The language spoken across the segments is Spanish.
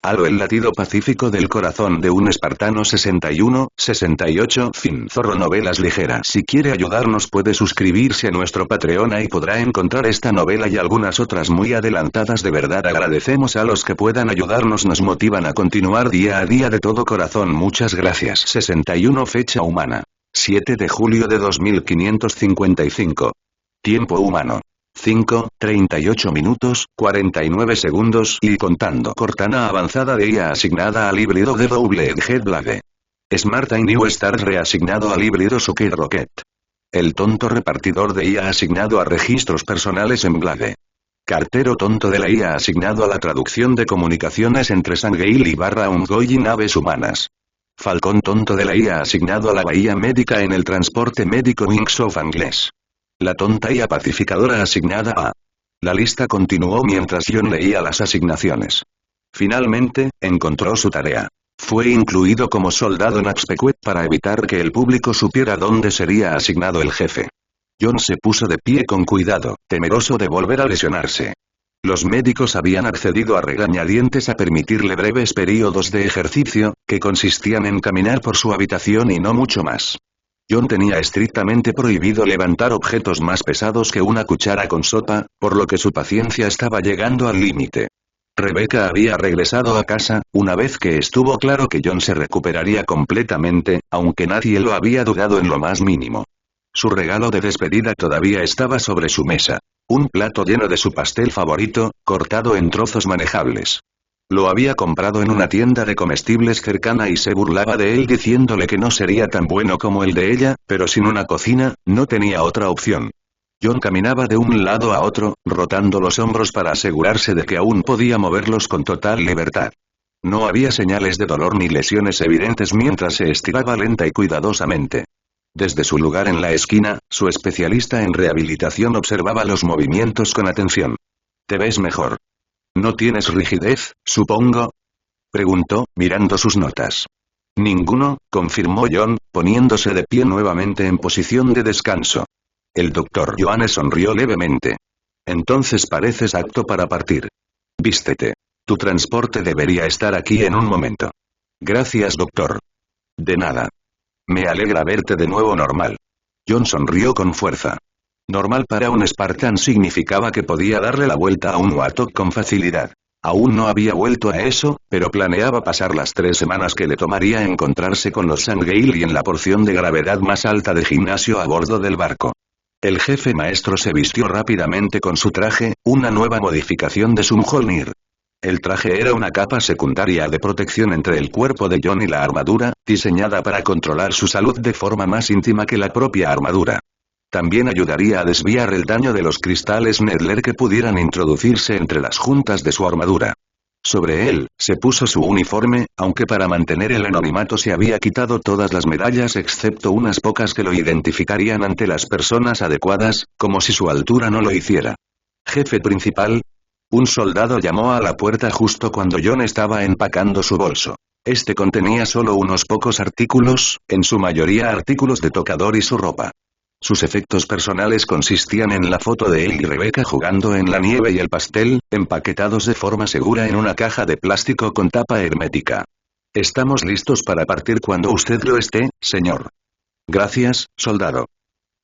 Halo el latido pacífico del corazón de un espartano 61, 68 Fin Zorro Novelas ligeras. Si quiere ayudarnos puede suscribirse a nuestro Patreon, y podrá encontrar esta novela y algunas otras muy adelantadas. De verdad agradecemos a los que puedan ayudarnos, nos motivan a continuar día a día de todo corazón. Muchas gracias. 61 Fecha humana. 7 de julio de 2555. Tiempo humano. 5:38 minutos, 49 segundos y contando. Cortana avanzada de IA asignada al híbrido de Double-Head Blade. Smart and New Stars reasignado al híbrido Sucker Rocket. El tonto repartidor de IA asignado a registros personales en Blade. Cartero tonto de la IA asignado a la traducción de comunicaciones entre Sangheil y Ongoing naves humanas. Falcón tonto de la IA asignado a la bahía médica en el transporte médico Wings of Angles. La tonta IA pacificadora asignada a... La lista continuó mientras John leía las asignaciones. Finalmente, encontró su tarea. Fue incluido como soldado en Axpequet para evitar que el público supiera dónde sería asignado el jefe. John se puso de pie con cuidado, temeroso de volver a lesionarse. Los médicos habían accedido a regañadientes a permitirle breves periodos de ejercicio, que consistían en caminar por su habitación y no mucho más. John tenía estrictamente prohibido levantar objetos más pesados que una cuchara con sopa, por lo que su paciencia estaba llegando al límite. Rebecca había regresado a casa, una vez que estuvo claro que John se recuperaría completamente, aunque nadie lo había dudado en lo más mínimo. Su regalo de despedida todavía estaba sobre su mesa. Un plato lleno de su pastel favorito, cortado en trozos manejables. Lo había comprado en una tienda de comestibles cercana y se burlaba de él diciéndole que no sería tan bueno como el de ella, pero sin una cocina, no tenía otra opción. John caminaba de un lado a otro, rotando los hombros para asegurarse de que aún podía moverlos con total libertad. No había señales de dolor ni lesiones evidentes mientras se estiraba lenta y cuidadosamente. Desde su lugar en la esquina, su especialista en rehabilitación observaba los movimientos con atención. «¿Te ves mejor? ¿No tienes rigidez, supongo?», preguntó, mirando sus notas. «Ninguno», confirmó John, poniéndose de pie nuevamente en posición de descanso. El doctor Johannes sonrió levemente. «Entonces pareces apto para partir. Vístete. Tu transporte debería estar aquí en un momento». «Gracias, doctor». «De nada. Me alegra verte de nuevo normal». John sonrió con fuerza. Normal para un Spartan significaba que podía darle la vuelta a un Wattok con facilidad. Aún no había vuelto a eso, pero planeaba pasar las 3 semanas que le tomaría encontrarse con los Sangheil y en la porción de gravedad más alta de gimnasio a bordo del barco. El jefe maestro se vistió rápidamente con su traje, una nueva modificación de su Mjolnir. El traje era una capa secundaria de protección entre el cuerpo de John y la armadura, diseñada para controlar su salud de forma más íntima que la propia armadura. También ayudaría a desviar el daño de los cristales Nedler que pudieran introducirse entre las juntas de su armadura. Sobre él, se puso su uniforme, aunque para mantener el anonimato se había quitado todas las medallas excepto unas pocas que lo identificarían ante las personas adecuadas, como si su altura no lo hiciera. «Jefe principal». Un soldado llamó a la puerta justo cuando John estaba empacando su bolso. Este contenía solo unos pocos artículos, en su mayoría artículos de tocador y su ropa. Sus efectos personales consistían en la foto de él y Rebecca jugando en la nieve y el pastel, empaquetados de forma segura en una caja de plástico con tapa hermética. «Estamos listos para partir cuando usted lo esté, señor». «Gracias, soldado».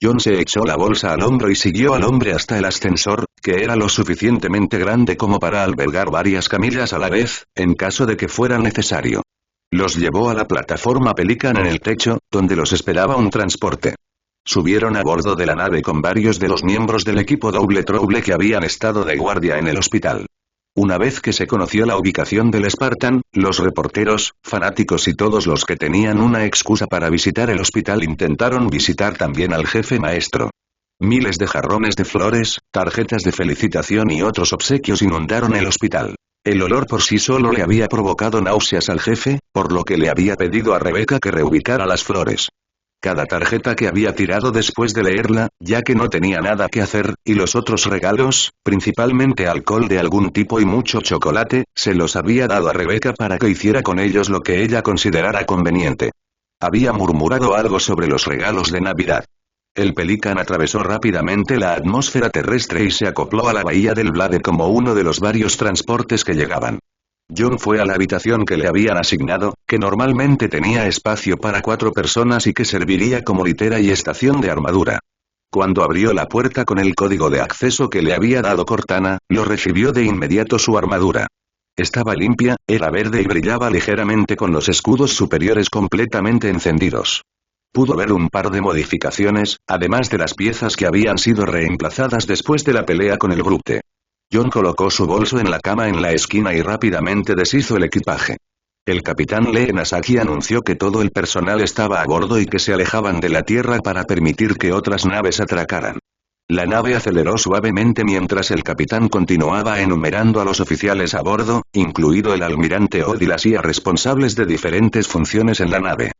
John se echó la bolsa al hombro y siguió al hombre hasta el ascensor, que era lo suficientemente grande como para albergar varias camillas a la vez, en caso de que fuera necesario. Los llevó a la plataforma Pelican en el techo, donde los esperaba un transporte. Subieron a bordo de la nave con varios de los miembros del equipo Double Trouble que habían estado de guardia en el hospital. Una vez que se conoció la ubicación del Spartan, los reporteros, fanáticos y todos los que tenían una excusa para visitar el hospital intentaron visitar también al jefe maestro. Miles de jarrones de flores, tarjetas de felicitación y otros obsequios inundaron el hospital. El olor por sí solo le había provocado náuseas al jefe, por lo que le había pedido a Rebecca que reubicara las flores. Cada tarjeta que había tirado después de leerla, ya que no tenía nada que hacer, y los otros regalos, principalmente alcohol de algún tipo y mucho chocolate, se los había dado a Rebecca para que hiciera con ellos lo que ella considerara conveniente. Había murmurado algo sobre los regalos de Navidad. El Pelican atravesó rápidamente la atmósfera terrestre y se acopló a la bahía del Blade como uno de los varios transportes que llegaban. John fue a la habitación que le habían asignado, que normalmente tenía espacio para 4 personas y que serviría como litera y estación de armadura. Cuando abrió la puerta con el código de acceso que le había dado Cortana, lo recibió de inmediato su armadura. Estaba limpia, era verde y brillaba ligeramente con los escudos superiores completamente encendidos. Pudo ver un par de modificaciones, además de las piezas que habían sido reemplazadas después de la pelea con el Brute. John colocó su bolso en la cama en la esquina y rápidamente deshizo el equipaje. El capitán Lee Nasaki anunció que todo el personal estaba a bordo y que se alejaban de la Tierra para permitir que otras naves atracaran. La nave aceleró suavemente mientras el capitán continuaba enumerando a los oficiales a bordo, incluido el almirante Odd y la CIA responsables de diferentes funciones en la nave.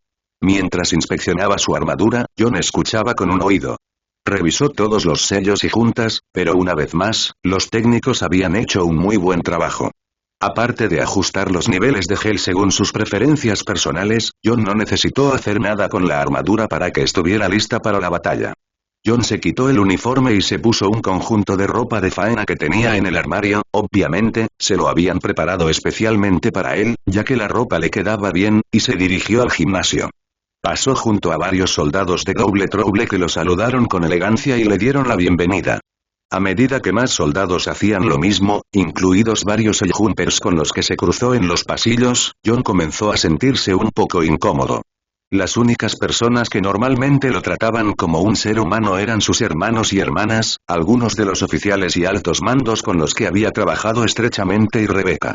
Mientras inspeccionaba su armadura, John escuchaba con un oído. Revisó todos los sellos y juntas, pero una vez más, los técnicos habían hecho un muy buen trabajo. Aparte de ajustar los niveles de gel según sus preferencias personales, John no necesitó hacer nada con la armadura para que estuviera lista para la batalla. John se quitó el uniforme y se puso un conjunto de ropa de faena que tenía en el armario, obviamente, se lo habían preparado especialmente para él, ya que la ropa le quedaba bien, y se dirigió al gimnasio. Pasó junto a varios soldados de Double Trouble que lo saludaron con elegancia y le dieron la bienvenida. A medida que más soldados hacían lo mismo, incluidos varios Jumpers con los que se cruzó en los pasillos, John comenzó a sentirse un poco incómodo. Las únicas personas que normalmente lo trataban como un ser humano eran sus hermanos y hermanas, algunos de los oficiales y altos mandos con los que había trabajado estrechamente y Rebecca.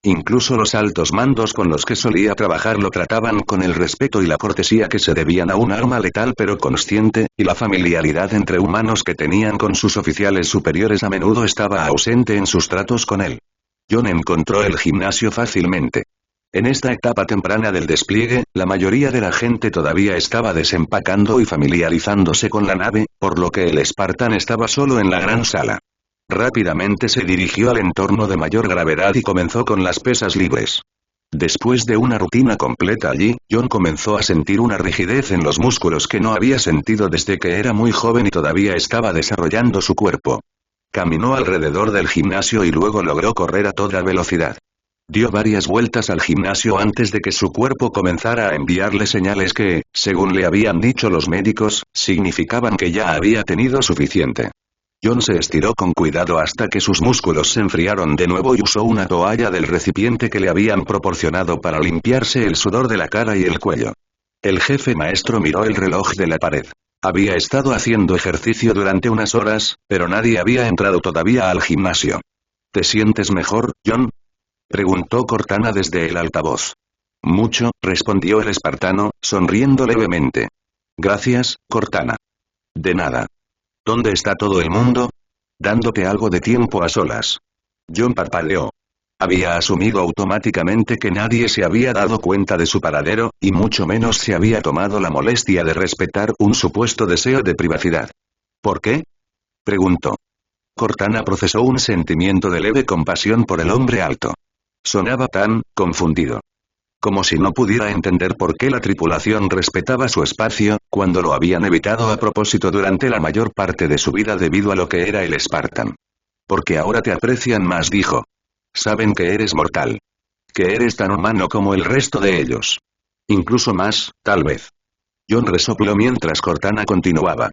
Incluso los altos mandos con los que solía trabajar lo trataban con el respeto y la cortesía que se debían a un arma letal pero consciente, y la familiaridad entre humanos que tenían con sus oficiales superiores a menudo estaba ausente en sus tratos con él. John encontró el gimnasio fácilmente. En esta etapa temprana del despliegue, la mayoría de la gente todavía estaba desempacando y familiarizándose con la nave, por lo que el Spartan estaba solo en la gran sala. Rápidamente se dirigió al entorno de mayor gravedad y comenzó con las pesas libres. Después de una rutina completa allí, John comenzó a sentir una rigidez en los músculos que no había sentido desde que era muy joven y todavía estaba desarrollando su cuerpo. Caminó alrededor del gimnasio y luego logró correr a toda velocidad. Dio varias vueltas al gimnasio antes de que su cuerpo comenzara a enviarle señales que, según le habían dicho los médicos, significaban que ya había tenido suficiente. John se estiró con cuidado hasta que sus músculos se enfriaron de nuevo y usó una toalla del recipiente que le habían proporcionado para limpiarse el sudor de la cara y el cuello. El jefe maestro miró el reloj de la pared. Había estado haciendo ejercicio durante unas horas, pero nadie había entrado todavía al gimnasio. ¿Te sientes mejor, John?, preguntó Cortana desde el altavoz. Mucho, respondió el espartano, sonriendo levemente. Gracias, Cortana. De nada. ¿Dónde está todo el mundo? Dándote algo de tiempo a solas. John parpadeó. Había asumido automáticamente que nadie se había dado cuenta de su paradero, y mucho menos se había tomado la molestia de respetar un supuesto deseo de privacidad. ¿Por qué?, preguntó. Cortana procesó un sentimiento de leve compasión por el hombre alto. Sonaba tan confundido. Como si no pudiera entender por qué la tripulación respetaba su espacio, cuando lo habían evitado a propósito durante la mayor parte de su vida debido a lo que era el Spartan. Porque ahora te aprecian más, dijo. Saben que eres mortal. Que eres tan humano como el resto de ellos. Incluso más, tal vez. John resopló mientras Cortana continuaba.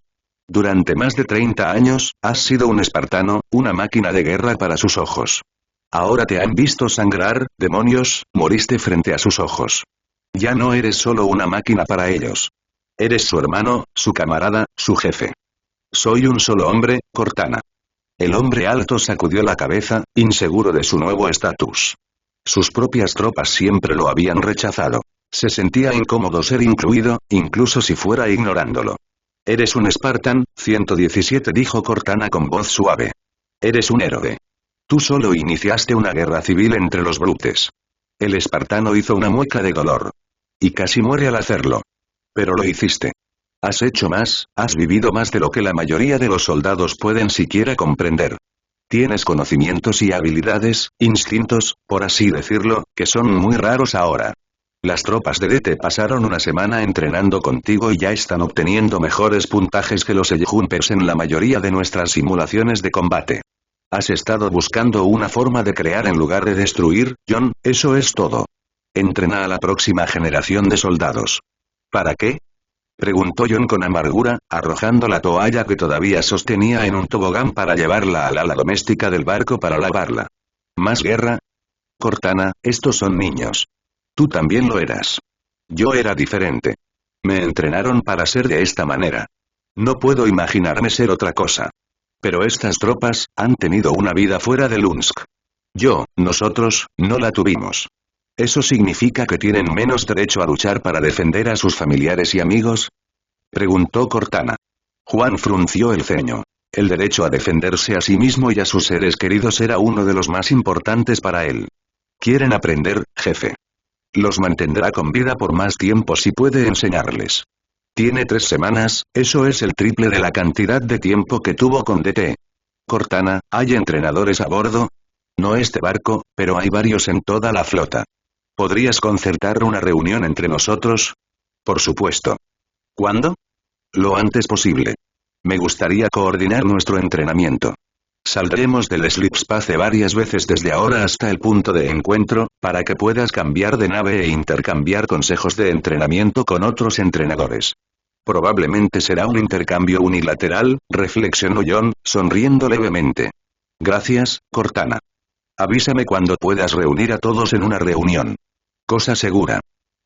Durante más de 30 años, has sido un espartano, una máquina de guerra para sus ojos. Ahora te han visto sangrar, demonios, moriste frente a sus ojos. Ya no eres solo una máquina para ellos. Eres su hermano, su camarada, su jefe. Soy un solo hombre, Cortana. El hombre alto sacudió la cabeza, inseguro de su nuevo estatus. Sus propias tropas siempre lo habían rechazado. Se sentía incómodo ser incluido, incluso si fuera ignorándolo. Eres un Spartan, 117, dijo Cortana con voz suave. Eres un héroe. Tú solo iniciaste una guerra civil entre los brutes. El espartano hizo una mueca de dolor. Y casi muere al hacerlo. Pero lo hiciste. Has hecho más, has vivido más de lo que la mayoría de los soldados pueden siquiera comprender. Tienes conocimientos y habilidades, instintos, por así decirlo, que son muy raros ahora. Las tropas de DT pasaron una semana entrenando contigo y ya están obteniendo mejores puntajes que los Jumpers en la mayoría de nuestras simulaciones de combate. Has estado buscando una forma de crear en lugar de destruir, John, eso es todo. Entrena a la próxima generación de soldados. ¿Para qué? Preguntó John con amargura, arrojando la toalla que todavía sostenía en un tobogán para llevarla al ala doméstica del barco para lavarla. ¿Más guerra? Cortana, estos son niños. Tú también lo eras. Yo era diferente. Me entrenaron para ser de esta manera. No puedo imaginarme ser otra cosa. Pero estas tropas, han tenido una vida fuera de Lunsk. Nosotros, no la tuvimos. ¿Eso significa que tienen menos derecho a luchar para defender a sus familiares y amigos? Preguntó Cortana. Juan frunció el ceño. El derecho a defenderse a sí mismo y a sus seres queridos era uno de los más importantes para él. Quieren aprender, jefe. Los mantendrá con vida por más tiempo si puede enseñarles. Tiene 3 semanas, eso es el triple de la cantidad de tiempo que tuvo con DT. Cortana, ¿hay entrenadores a bordo? No este barco, pero hay varios en toda la flota. ¿Podrías concertar una reunión entre nosotros? Por supuesto. ¿Cuándo? Lo antes posible. Me gustaría coordinar nuestro entrenamiento. Saldremos del slipspace varias veces desde ahora hasta el punto de encuentro, para que puedas cambiar de nave e intercambiar consejos de entrenamiento con otros entrenadores. Probablemente será un intercambio unilateral, reflexionó John, sonriendo levemente. Gracias, Cortana. Avísame cuando puedas reunir a todos en una reunión. Cosa segura.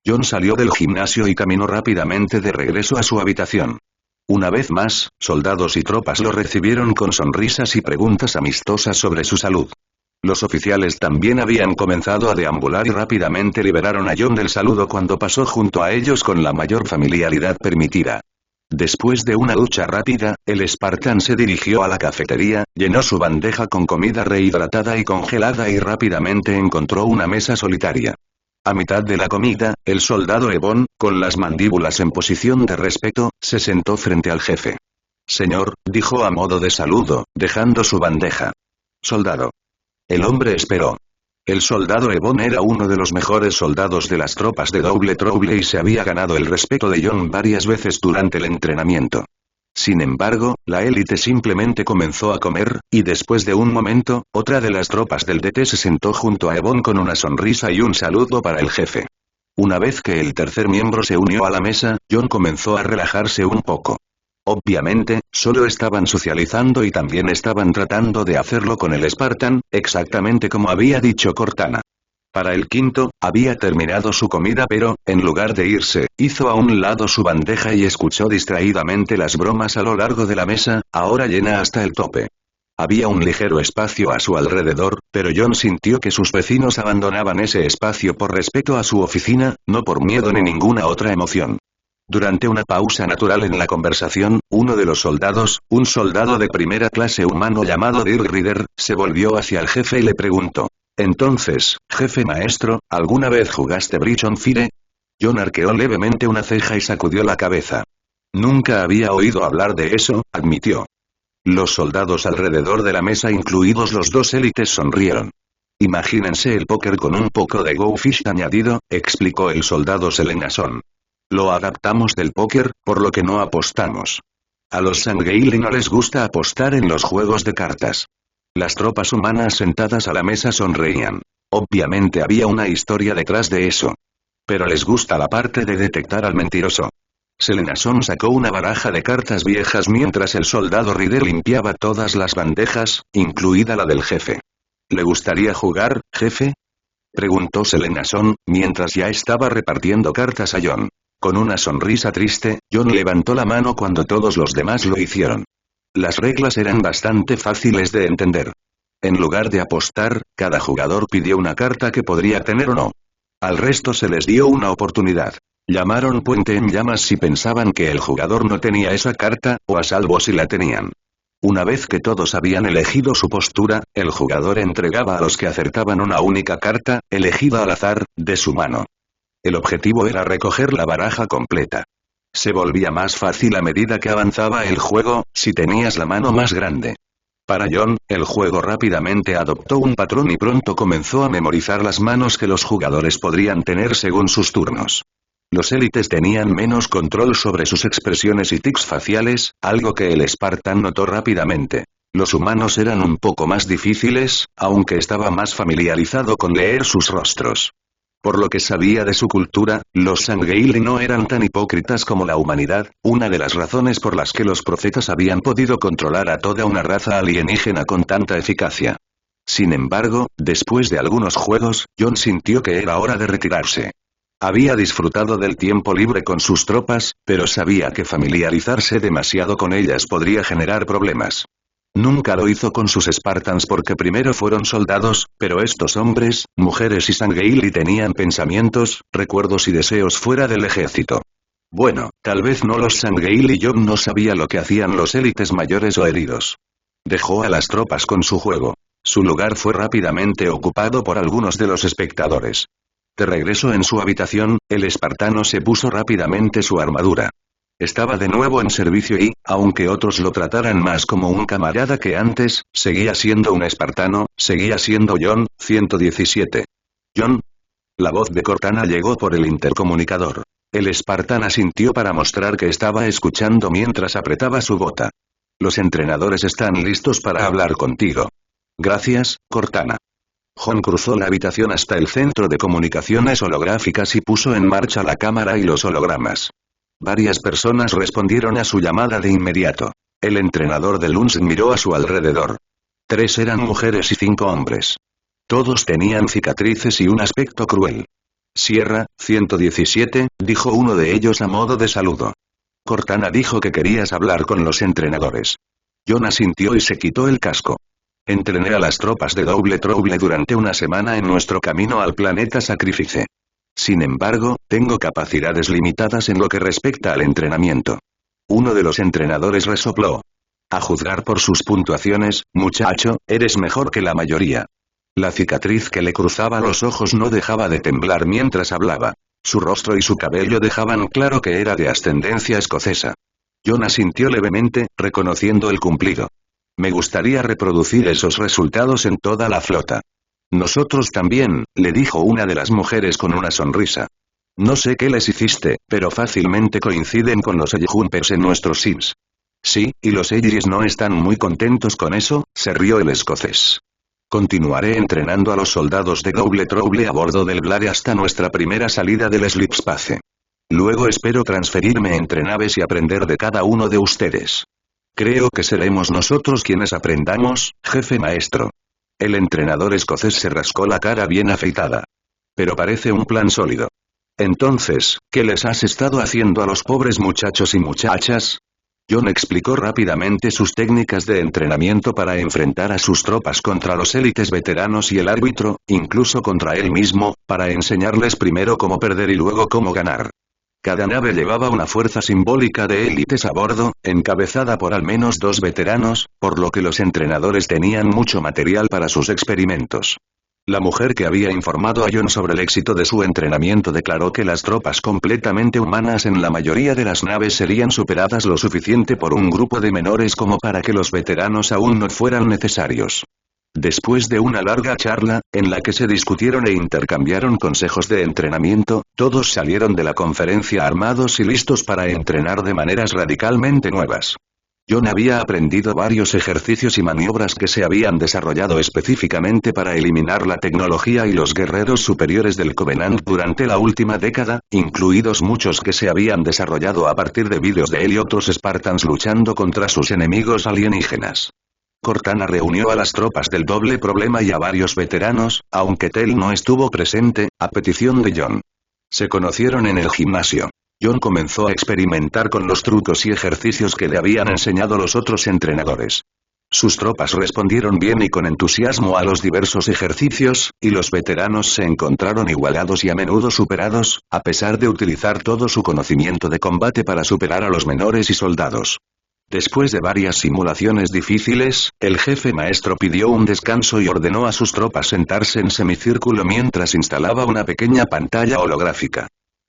John salió del gimnasio y caminó rápidamente de regreso a su habitación. Una vez más, soldados y tropas lo recibieron con sonrisas y preguntas amistosas sobre su salud. Los oficiales también habían comenzado a deambular y rápidamente liberaron a John del saludo cuando pasó junto a ellos con la mayor familiaridad permitida. Después de una ducha rápida, el Spartan se dirigió a la cafetería, llenó su bandeja con comida rehidratada y congelada y rápidamente encontró una mesa solitaria. A mitad de la comida, el soldado Ebon, con las mandíbulas en posición de respeto, se sentó frente al jefe. Señor, dijo a modo de saludo, dejando su bandeja. Soldado. El hombre esperó. El soldado Ebon era uno de los mejores soldados de las tropas de Double Trouble y se había ganado el respeto de John varias veces durante el entrenamiento. Sin embargo, la élite simplemente comenzó a comer, y después de un momento, otra de las tropas del DT se sentó junto a Ebon con una sonrisa y un saludo para el jefe. Una vez que el tercer miembro se unió a la mesa, John comenzó a relajarse un poco. Obviamente, solo estaban socializando y también estaban tratando de hacerlo con el Spartan, exactamente como había dicho Cortana. Para el quinto, había terminado su comida pero, en lugar de irse, hizo a un lado su bandeja y escuchó distraídamente las bromas a lo largo de la mesa, ahora llena hasta el tope. Había un ligero espacio a su alrededor, pero John sintió que sus vecinos abandonaban ese espacio por respeto a su oficina, no por miedo ni ninguna otra emoción. Durante una pausa natural en la conversación, uno de los soldados, un soldado de primera clase humano llamado Dirk Ritter, se volvió hacia el jefe y le preguntó. Entonces, jefe maestro, ¿alguna vez jugaste Bridge on Fire? John arqueó levemente una ceja y sacudió la cabeza. Nunca había oído hablar de eso, admitió. Los soldados alrededor de la mesa, incluidos los 2 élites, sonrieron. Imagínense el póker con un poco de Go Fish añadido, explicó el soldado Selenason. Lo adaptamos del póker, por lo que no apostamos. A los Sangheili no les gusta apostar en los juegos de cartas. Las tropas humanas sentadas a la mesa sonreían. Obviamente había una historia detrás de eso. Pero les gusta la parte de detectar al mentiroso. Selenason sacó una baraja de cartas viejas mientras el soldado Ritter limpiaba todas las bandejas, incluida la del jefe. ¿Le gustaría jugar, jefe? Preguntó Selenason, mientras ya estaba repartiendo cartas a John. Con una sonrisa triste, John levantó la mano cuando todos los demás lo hicieron. Las reglas eran bastante fáciles de entender. En lugar de apostar, cada jugador pidió una carta que podría tener o no. Al resto se les dio una oportunidad. Llamaron puente en llamas si pensaban que el jugador no tenía esa carta, o a salvo si la tenían. Una vez que todos habían elegido su postura, el jugador entregaba a los que acertaban una única carta, elegida al azar, de su mano. El objetivo era recoger la baraja completa. Se volvía más fácil a medida que avanzaba el juego, si tenías la mano más grande. Para John, el juego rápidamente adoptó un patrón y pronto comenzó a memorizar las manos que los jugadores podrían tener según sus turnos. Los élites tenían menos control sobre sus expresiones y tics faciales, algo que el Spartan notó rápidamente. Los humanos eran un poco más difíciles, aunque estaba más familiarizado con leer sus rostros. Por lo que sabía de su cultura, los Sangheili no eran tan hipócritas como la humanidad, una de las razones por las que los profetas habían podido controlar a toda una raza alienígena con tanta eficacia. Sin embargo, después de algunos juegos, John sintió que era hora de retirarse. Había disfrutado del tiempo libre con sus tropas, pero sabía que familiarizarse demasiado con ellas podría generar problemas. Nunca lo hizo con sus Spartans porque primero fueron soldados, pero estos hombres, mujeres y Sangheili tenían pensamientos, recuerdos y deseos fuera del ejército. Bueno, tal vez no los Sangheili. John no sabía lo que hacían los élites mayores o heridos. Dejó a las tropas con su juego. Su lugar fue rápidamente ocupado por algunos de los espectadores. De regreso en su habitación, el espartano se puso rápidamente su armadura. Estaba de nuevo en servicio y, aunque otros lo trataran más como un camarada que antes, seguía siendo un espartano, seguía siendo John, 117. John. La voz de Cortana llegó por el intercomunicador. El espartano asintió para mostrar que estaba escuchando mientras apretaba su bota. Los entrenadores están listos para hablar contigo. Gracias, Cortana. John cruzó la habitación hasta el centro de comunicaciones holográficas y puso en marcha la cámara y los hologramas. Varias personas respondieron a su llamada de inmediato. El entrenador de Lunz miró a su alrededor. 3 eran mujeres y 5 hombres. Todos tenían cicatrices y un aspecto cruel. Sierra, 117, dijo uno de ellos a modo de saludo. Cortana dijo que querías hablar con los entrenadores. John asintió y se quitó el casco. Entrené a las tropas de Double Trouble durante una semana en nuestro camino al planeta Sacrifice. Sin embargo, tengo capacidades limitadas en lo que respecta al entrenamiento. Uno de los entrenadores resopló. A juzgar por sus puntuaciones, muchacho, eres mejor que la mayoría. La cicatriz que le cruzaba los ojos no dejaba de temblar mientras hablaba. Su rostro y su cabello dejaban claro que era de ascendencia escocesa. John asintió levemente, reconociendo el cumplido. Me gustaría reproducir esos resultados en toda la flota. Nosotros también, le dijo una de las mujeres con una sonrisa. No sé qué les hiciste, pero fácilmente coinciden con los Jumpers en nuestros sims. Sí, y los Aegis no están muy contentos con eso, se rió el escocés. Continuaré entrenando a los soldados de Double Trouble a bordo del Blade hasta nuestra primera salida del Sleep Space. Luego espero transferirme entre naves y aprender de cada uno de ustedes. Creo que seremos nosotros quienes aprendamos, jefe maestro. El entrenador escocés se rascó la cara bien afeitada. Pero parece un plan sólido. Entonces, ¿qué les has estado haciendo a los pobres muchachos y muchachas? John explicó rápidamente sus técnicas de entrenamiento para enfrentar a sus tropas contra los élites veteranos y el árbitro, incluso contra él mismo, para enseñarles primero cómo perder y luego cómo ganar. Cada nave llevaba una fuerza simbólica de élites a bordo, encabezada por al menos 2 veteranos, por lo que los entrenadores tenían mucho material para sus experimentos. La mujer que había informado a John sobre el éxito de su entrenamiento declaró que las tropas completamente humanas en la mayoría de las naves serían superadas lo suficiente por un grupo de menores como para que los veteranos aún no fueran necesarios. Después de una larga charla, en la que se discutieron e intercambiaron consejos de entrenamiento, todos salieron de la conferencia armados y listos para entrenar de maneras radicalmente nuevas. John había aprendido varios ejercicios y maniobras que se habían desarrollado específicamente para eliminar la tecnología y los guerreros superiores del Covenant durante la última década, incluidos muchos que se habían desarrollado a partir de vídeos de él y otros Spartans luchando contra sus enemigos alienígenas. Cortana reunió a las tropas del Doble Problema y a varios veteranos, aunque Tel no estuvo presente, a petición de John. Se conocieron en el gimnasio. John comenzó a experimentar con los trucos y ejercicios que le habían enseñado los otros entrenadores. Sus tropas respondieron bien y con entusiasmo a los diversos ejercicios, y los veteranos se encontraron igualados y a menudo superados, a pesar de utilizar todo su conocimiento de combate para superar a los menores y soldados. Después de varias simulaciones difíciles, el jefe maestro pidió un descanso y ordenó a sus tropas sentarse en semicírculo mientras instalaba una pequeña pantalla holográfica.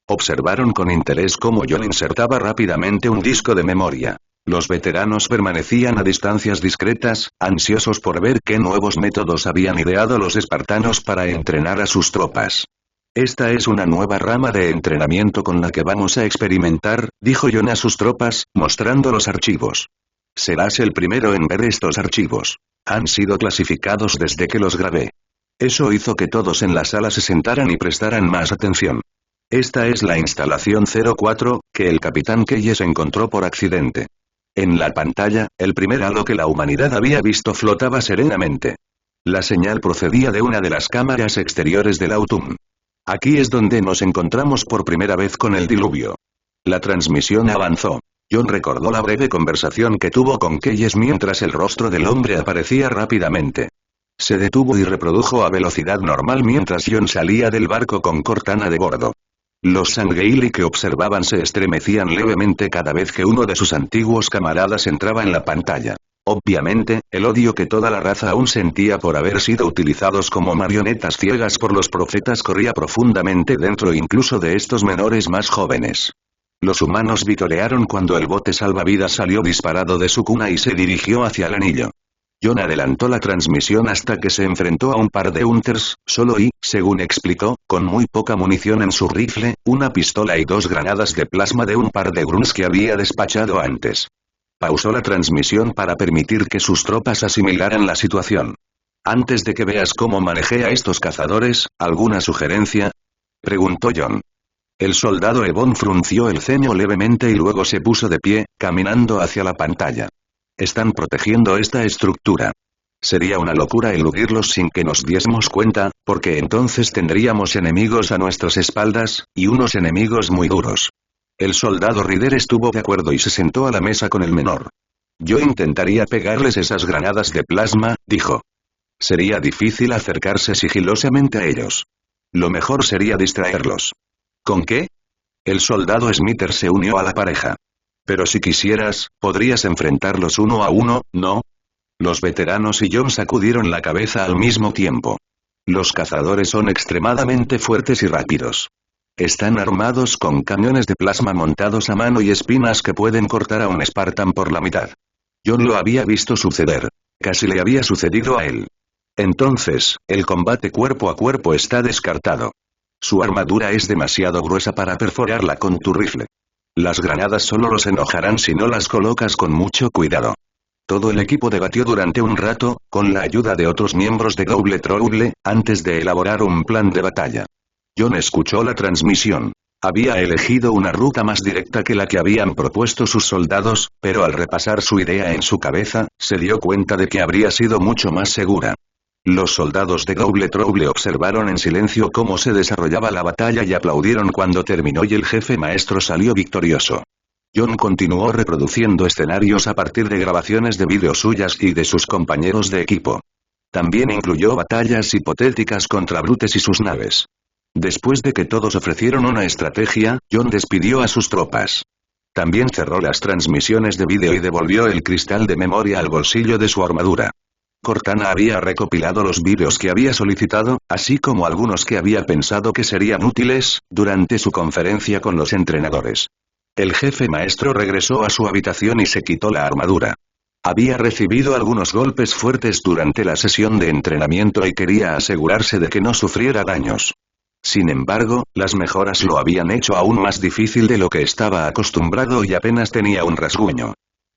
Observaron con interés cómo John insertaba rápidamente un disco de memoria. Los veteranos permanecían a distancias discretas, ansiosos por ver qué nuevos métodos habían ideado los espartanos para entrenar a sus tropas. Esta es una nueva rama de entrenamiento con la que vamos a experimentar, dijo John a sus tropas, mostrando los archivos. Serás el primero en ver estos archivos. Han sido clasificados desde que los grabé. Eso hizo que todos en la sala se sentaran y prestaran más atención. Esta es la instalación 04, que el capitán Keyes encontró por accidente. En la pantalla, el primer halo que la humanidad había visto flotaba serenamente. La señal procedía de una de las cámaras exteriores del Autumn. Aquí es donde nos encontramos por primera vez con el diluvio. La transmisión avanzó. John recordó la breve conversación que tuvo con Keyes mientras el rostro del hombre aparecía rápidamente. Se detuvo y reprodujo a velocidad normal mientras John salía del barco con Cortana de bordo. Los Sangheili que observaban se estremecían levemente cada vez que uno de sus antiguos camaradas entraba en la pantalla. Obviamente, el odio que toda la raza aún sentía por haber sido utilizados como marionetas ciegas por los profetas corría profundamente dentro incluso de estos menores más jóvenes. Los humanos vitorearon cuando el bote salvavidas salió disparado de su cuna y se dirigió hacia el anillo. John adelantó la transmisión hasta que se enfrentó a un par de Hunters, solo y, según explicó, con muy poca munición en su rifle, una pistola y 2 granadas de plasma de un par de grunts que había despachado antes. Pausó la transmisión para permitir que sus tropas asimilaran la situación. «Antes de que veas cómo manejé a estos cazadores, ¿alguna sugerencia?», preguntó John. El soldado Ebon frunció el ceño levemente y luego se puso de pie, caminando hacia la pantalla. «Están protegiendo esta estructura. Sería una locura eludirlos sin que nos diésemos cuenta, porque entonces tendríamos enemigos a nuestras espaldas, y unos enemigos muy duros». El soldado Ryder estuvo de acuerdo y se sentó a la mesa con el menor. «Yo intentaría pegarles esas granadas de plasma», dijo. «Sería difícil acercarse sigilosamente a ellos. Lo mejor sería distraerlos». «¿Con qué?». El soldado Smithers se unió a la pareja. «Pero si quisieras, podrías enfrentarlos uno a uno, ¿no?». Los veteranos y John sacudieron la cabeza al mismo tiempo. Los cazadores son extremadamente fuertes y rápidos. Están armados con cañones de plasma montados a mano y espinas que pueden cortar a un Spartan por la mitad. John lo había visto suceder. Casi le había sucedido a él. Entonces, el combate cuerpo a cuerpo está descartado. Su armadura es demasiado gruesa para perforarla con tu rifle. Las granadas solo los enojarán si no las colocas con mucho cuidado. Todo el equipo debatió durante un rato, con la ayuda de otros miembros de Double Trouble, antes de elaborar un plan de batalla. John escuchó la transmisión. Había elegido una ruta más directa que la que habían propuesto sus soldados, pero al repasar su idea en su cabeza, se dio cuenta de que habría sido mucho más segura. Los soldados de Double Trouble observaron en silencio cómo se desarrollaba la batalla y aplaudieron cuando terminó y el jefe maestro salió victorioso. John continuó reproduciendo escenarios a partir de grabaciones de vídeo suyas y de sus compañeros de equipo. También incluyó batallas hipotéticas contra Brutes y sus naves. Después de que todos ofrecieron una estrategia, John despidió a sus tropas. También cerró las transmisiones de vídeo y devolvió el cristal de memoria al bolsillo de su armadura. Cortana había recopilado los vídeos que había solicitado, así como algunos que había pensado que serían útiles, durante su conferencia con los entrenadores. El jefe maestro regresó a su habitación y se quitó la armadura. Había recibido algunos golpes fuertes durante la sesión de entrenamiento y quería asegurarse de que no sufriera daños. Sin embargo, las mejoras lo habían hecho aún más difícil de lo que estaba acostumbrado y apenas tenía un rasguño.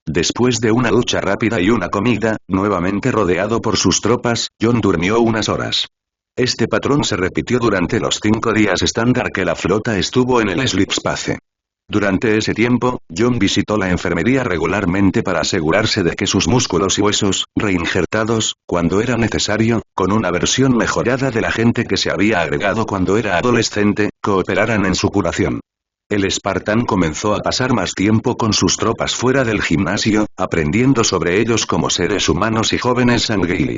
Después de una ducha rápida y una comida, nuevamente rodeado por sus tropas, John durmió unas horas. Este patrón se repitió durante los 5 días estándar que la flota estuvo en el Sleep Space. Durante ese tiempo, John visitó la enfermería regularmente para asegurarse de que sus músculos y huesos, reinjertados, cuando era necesario, con una versión mejorada del agente que se había agregado cuando era adolescente, cooperaran en su curación. El Spartan comenzó a pasar más tiempo con sus tropas fuera del gimnasio, aprendiendo sobre ellos como seres humanos y jóvenes Sangheili.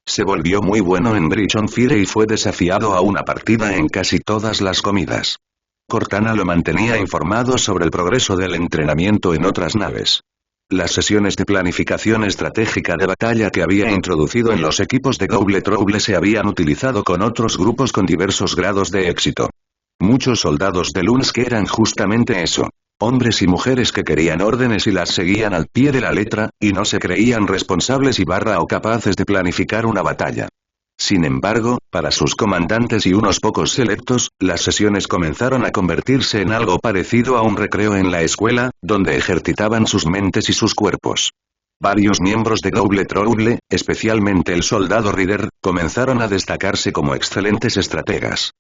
Se volvió muy bueno en Bridge on Fire y fue desafiado a una partida en casi todas las comidas. Cortana lo mantenía informado sobre el progreso del entrenamiento en otras naves. Las sesiones de planificación estratégica de batalla que había introducido en los equipos de Double Trouble se habían utilizado con otros grupos con diversos grados de éxito. Muchos soldados de Lunsk eran justamente eso. Hombres y mujeres que querían órdenes y las seguían al pie de la letra, y no se creían responsables o capaces de planificar una batalla. Sin embargo, para sus comandantes y unos pocos selectos, las sesiones comenzaron a convertirse en algo parecido a un recreo en la escuela, donde ejercitaban sus mentes y sus cuerpos. Varios miembros de Double Trouble, especialmente el soldado Ryder, comenzaron a destacarse como excelentes estrategas.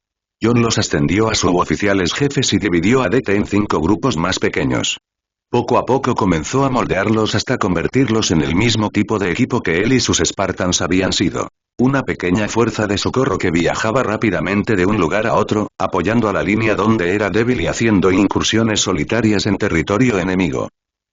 John los ascendió a suboficiales jefes y dividió a DT en 5 grupos más pequeños. Poco a poco comenzó a moldearlos hasta convertirlos en el mismo tipo de equipo que él y sus Spartans habían sido. Una pequeña fuerza de socorro que viajaba rápidamente de un lugar a otro, apoyando a la línea donde era débil y haciendo incursiones solitarias en territorio enemigo.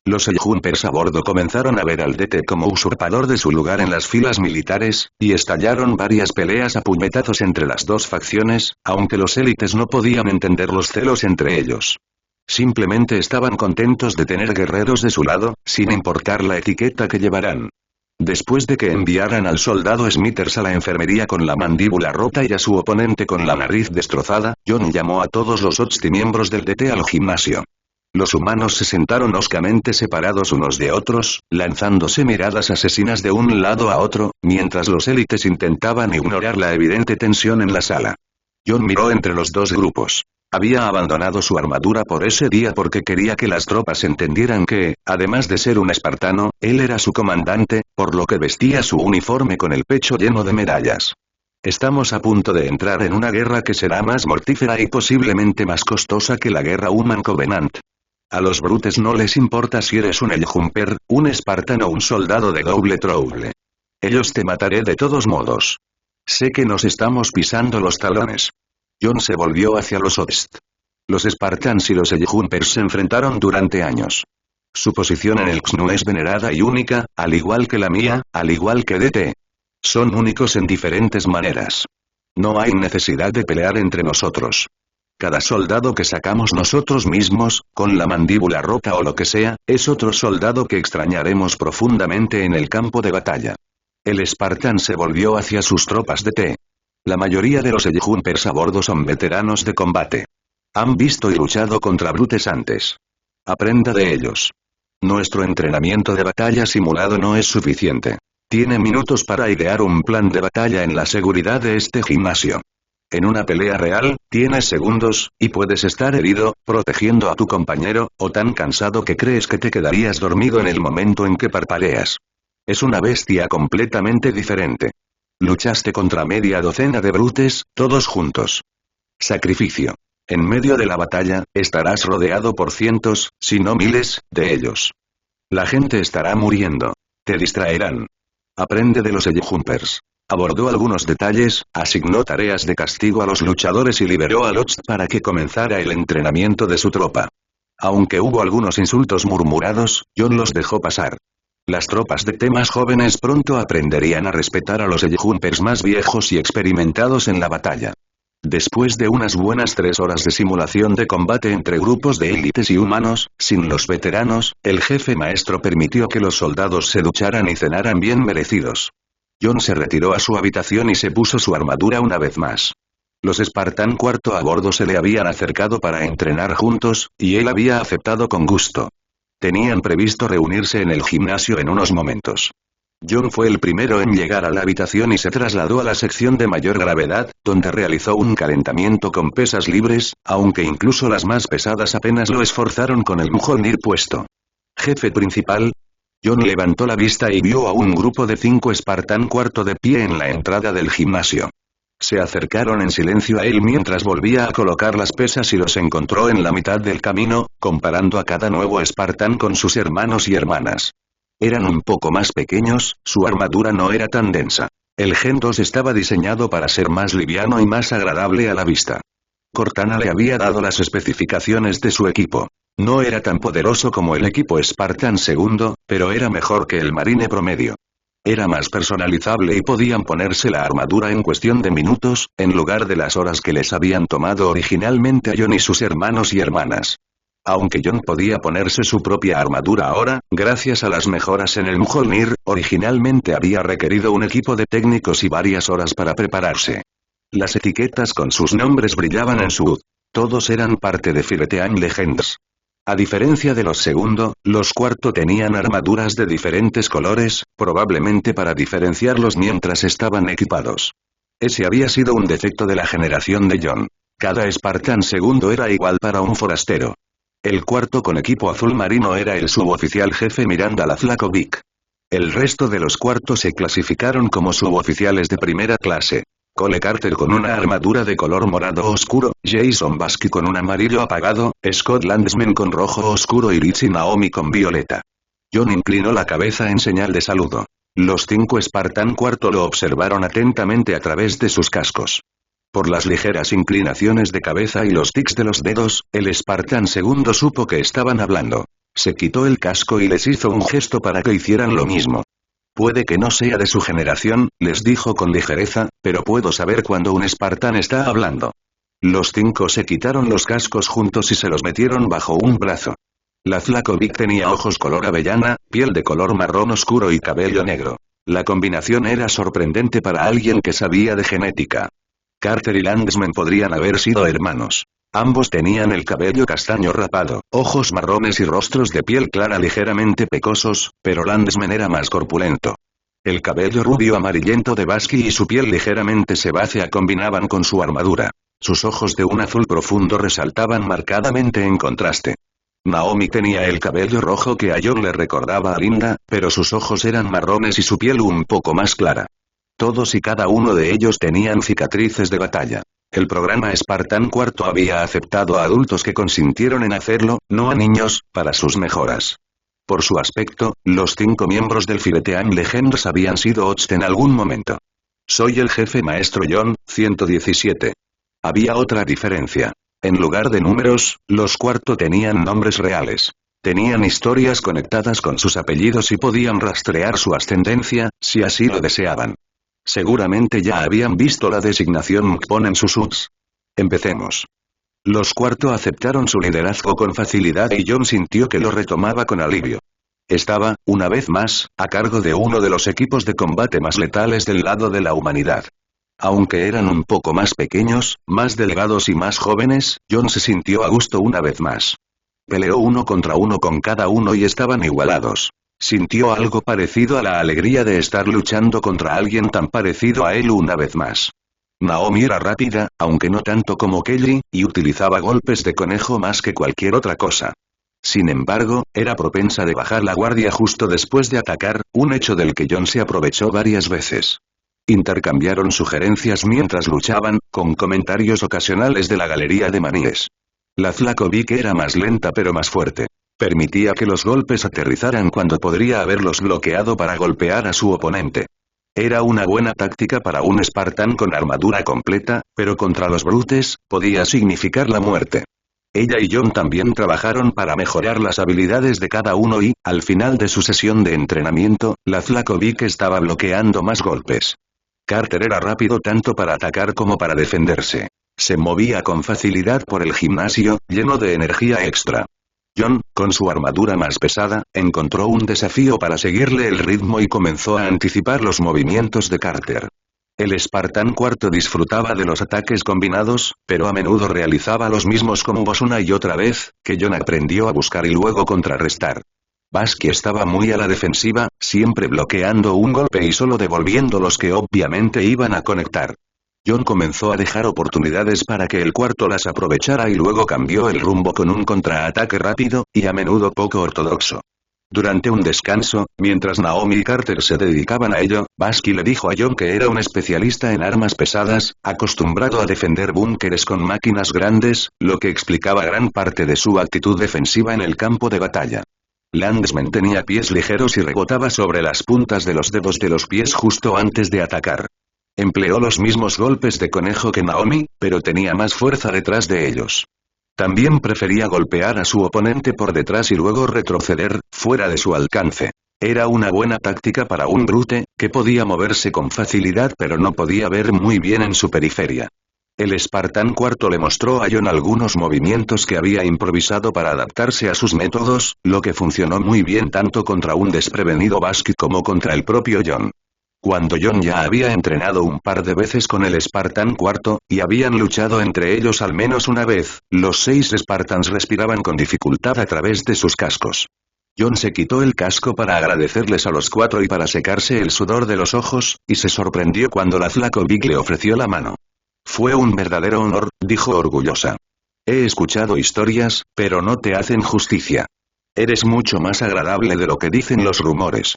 Los Jumpers a bordo comenzaron a ver al DT como usurpador de su lugar en las filas militares, y estallaron varias peleas a puñetazos entre las dos facciones, aunque los élites no podían entender los celos entre ellos. Simplemente estaban contentos de tener guerreros de su lado, sin importar la etiqueta que llevaran. Después de que enviaran al soldado Smithers a la enfermería con la mandíbula rota y a su oponente con la nariz destrozada, John llamó a todos los 8 miembros del DT al gimnasio. Los humanos se sentaron hoscamente separados unos de otros, lanzándose miradas asesinas de un lado a otro, mientras los élites intentaban ignorar la evidente tensión en la sala. John miró entre los dos grupos. Había abandonado su armadura por ese día porque quería que las tropas entendieran que, además de ser un espartano, él era su comandante, por lo que vestía su uniforme con el pecho lleno de medallas. Estamos a punto de entrar en una guerra que será más mortífera y posiblemente más costosa que la guerra Human Covenant. A los brutes no les importa si eres un Jumper, un espartano o un soldado de Double Trouble. Ellos te mataré de todos modos. Sé que nos estamos pisando los talones. John se volvió hacia los Ost. Los Spartans y los Jumpers se enfrentaron durante años. Su posición en el XNU es venerada y única, al igual que la mía, al igual que DT. Son únicos en diferentes maneras. No hay necesidad de pelear entre nosotros. Cada soldado que sacamos nosotros mismos, con la mandíbula rota o lo que sea, es otro soldado que extrañaremos profundamente en el campo de batalla. El Spartan se volvió hacia sus tropas de T. La mayoría de los Jumpers a bordo son veteranos de combate. Han visto y luchado contra brutes antes. Aprenda de ellos. Nuestro entrenamiento de batalla simulado no es suficiente. Tiene minutos para idear un plan de batalla en la seguridad de este gimnasio. En una pelea real, tienes segundos, y puedes estar herido, protegiendo a tu compañero, o tan cansado que crees que te quedarías dormido en el momento en que parpadeas. Es una bestia completamente diferente. Luchaste contra media docena de brutes, todos juntos. Sacrificio. En medio de la batalla, estarás rodeado por cientos, si no miles, de ellos. La gente estará muriendo. Te distraerán. Aprende de los Jumpers. Abordó algunos detalles, asignó tareas de castigo a los luchadores y liberó a Lotz para que comenzara el entrenamiento de su tropa. Aunque hubo algunos insultos murmurados, John los dejó pasar. Las tropas de T más jóvenes pronto aprenderían a respetar a los Jumpers más viejos y experimentados en la batalla. Después de unas buenas 3 horas de simulación de combate entre grupos de élites y humanos, sin los veteranos, el jefe maestro permitió que los soldados se ducharan y cenaran bien merecidos. John se retiró a su habitación y se puso su armadura una vez más. Los Spartan cuarto a bordo se le habían acercado para entrenar juntos, y él había aceptado con gusto. Tenían previsto reunirse en el gimnasio en unos momentos. John fue el primero en llegar a la habitación y se trasladó a la sección de mayor gravedad, donde realizó un calentamiento con pesas libres, aunque incluso las más pesadas apenas lo esforzaron con el Mjolnir puesto. Jefe principal. John levantó la vista y vio a un grupo de 5 Spartan cuarto de pie en la entrada del gimnasio. Se acercaron en silencio a él mientras volvía a colocar las pesas y los encontró en la mitad del camino, comparando a cada nuevo Spartan con sus hermanos y hermanas. Eran un poco más pequeños, su armadura no era tan densa. El Gen 2 estaba diseñado para ser más liviano y más agradable a la vista. Cortana le había dado las especificaciones de su equipo. No era tan poderoso como el equipo Spartan segundo, pero era mejor que el marine promedio. Era más personalizable y podían ponerse la armadura en cuestión de minutos, en lugar de las horas que les habían tomado originalmente a John y sus hermanos y hermanas. Aunque John podía ponerse su propia armadura ahora, gracias a las mejoras en el Mjolnir, originalmente había requerido un equipo de técnicos y varias horas para prepararse. Las etiquetas con sus nombres brillaban en su HUD. Todos eran parte de Fireteam Legends. A diferencia de los segundo, los cuarto tenían armaduras de diferentes colores, probablemente para diferenciarlos mientras estaban equipados. Ese había sido un defecto de la generación de John. Cada Spartan segundo era igual para un forastero. El cuarto con equipo azul marino era el suboficial jefe Miranda Lazlakovic. El resto de los cuartos se clasificaron como suboficiales de primera clase. Cole Carter con una armadura de color morado oscuro, Jason Basky con un amarillo apagado, Scott Landsman con rojo oscuro y Richie Naomi con violeta. John inclinó la cabeza en señal de saludo. Los 5 Spartan cuarto lo observaron atentamente a través de sus cascos. Por las ligeras inclinaciones de cabeza y los tics de los dedos, el Spartan segundo supo que estaban hablando. Se quitó el casco y les hizo un gesto para que hicieran lo mismo. Puede que no sea de su generación, les dijo con ligereza, pero puedo saber cuando un Spartan está hablando. Los 5 se quitaron los cascos juntos y se los metieron bajo un brazo. La Flakovic tenía ojos color avellana, piel de color marrón oscuro y cabello negro. La combinación era sorprendente para alguien que sabía de genética. Carter y Landsman podrían haber sido hermanos. Ambos tenían el cabello castaño rapado, ojos marrones y rostros de piel clara ligeramente pecosos, pero Landsman era más corpulento. El cabello rubio amarillento de Basky y su piel ligeramente sebácea combinaban con su armadura. Sus ojos de un azul profundo resaltaban marcadamente en contraste. Naomi tenía el cabello rojo que a John le recordaba a Linda, pero sus ojos eran marrones y su piel un poco más clara. Todos y cada uno de ellos tenían cicatrices de batalla. El programa Spartan cuarto había aceptado a adultos que consintieron en hacerlo, no a niños, para sus mejoras. Por su aspecto, los 5 miembros del Fireteam Legends habían sido Ots en algún momento. Soy el jefe maestro John, 117. Había otra diferencia. En lugar de números, los cuarto tenían nombres reales. Tenían historias conectadas con sus apellidos y podían rastrear su ascendencia, si así lo deseaban. Seguramente ya habían visto la designación Mkpon en sus UTS. Empecemos. Los cuarto aceptaron su liderazgo con facilidad y John sintió que lo retomaba con alivio. Estaba, una vez más, a cargo de uno de los equipos de combate más letales del lado de la humanidad. Aunque eran un poco más pequeños, más delgados y más jóvenes, John se sintió a gusto una vez más. Peleó 1 contra 1 con cada uno y estaban igualados. Sintió algo parecido a la alegría de estar luchando contra alguien tan parecido a él una vez más. Naomi era rápida, aunque no tanto como Kelly, y utilizaba golpes de conejo más que cualquier otra cosa. Sin embargo, era propensa de bajar la guardia justo después de atacar, un hecho del que John se aprovechó varias veces. Intercambiaron sugerencias mientras luchaban, con comentarios ocasionales de la galería de maníes. La Flakovic era más lenta pero más fuerte. Permitía que los golpes aterrizaran cuando podría haberlos bloqueado para golpear a su oponente. Era una buena táctica para un Spartan con armadura completa, pero contra los brutes, podía significar la muerte. Ella y John también trabajaron para mejorar las habilidades de cada uno y, al final de su sesión de entrenamiento, la Flakovic estaba bloqueando más golpes. Carter era rápido tanto para atacar como para defenderse. Se movía con facilidad por el gimnasio, lleno de energía extra. John, con su armadura más pesada, encontró un desafío para seguirle el ritmo y comenzó a anticipar los movimientos de Carter. El Spartan cuarto disfrutaba de los ataques combinados, pero a menudo realizaba los mismos combos una y otra vez, que John aprendió a buscar y luego contrarrestar. Basky estaba muy a la defensiva, siempre bloqueando un golpe y solo devolviendo los que obviamente iban a conectar. John comenzó a dejar oportunidades para que el cuarto las aprovechara y luego cambió el rumbo con un contraataque rápido, y a menudo poco ortodoxo. Durante un descanso, mientras Naomi y Carter se dedicaban a ello, Basky le dijo a John que era un especialista en armas pesadas, acostumbrado a defender búnkeres con máquinas grandes, lo que explicaba gran parte de su actitud defensiva en el campo de batalla. Landsman tenía pies ligeros y rebotaba sobre las puntas de los dedos de los pies justo antes de atacar. Empleó los mismos golpes de conejo que Naomi, pero tenía más fuerza detrás de ellos. También prefería golpear a su oponente por detrás y luego retroceder, fuera de su alcance. Era una buena táctica para un brute, que podía moverse con facilidad pero no podía ver muy bien en su periferia. El Spartan cuarto le mostró a John algunos movimientos que había improvisado para adaptarse a sus métodos, lo que funcionó muy bien tanto contra un desprevenido Basky como contra el propio John. Cuando John ya había entrenado un par de veces con el Spartan cuarto, y habían luchado entre ellos al menos una vez, los 6 Spartans respiraban con dificultad a través de sus cascos. John se quitó el casco para agradecerles a los 4 y para secarse el sudor de los ojos, y se sorprendió cuando la Flakovic le ofreció la mano. Fue un verdadero honor, dijo orgullosa. He escuchado historias, pero no te hacen justicia. Eres mucho más agradable de lo que dicen los rumores.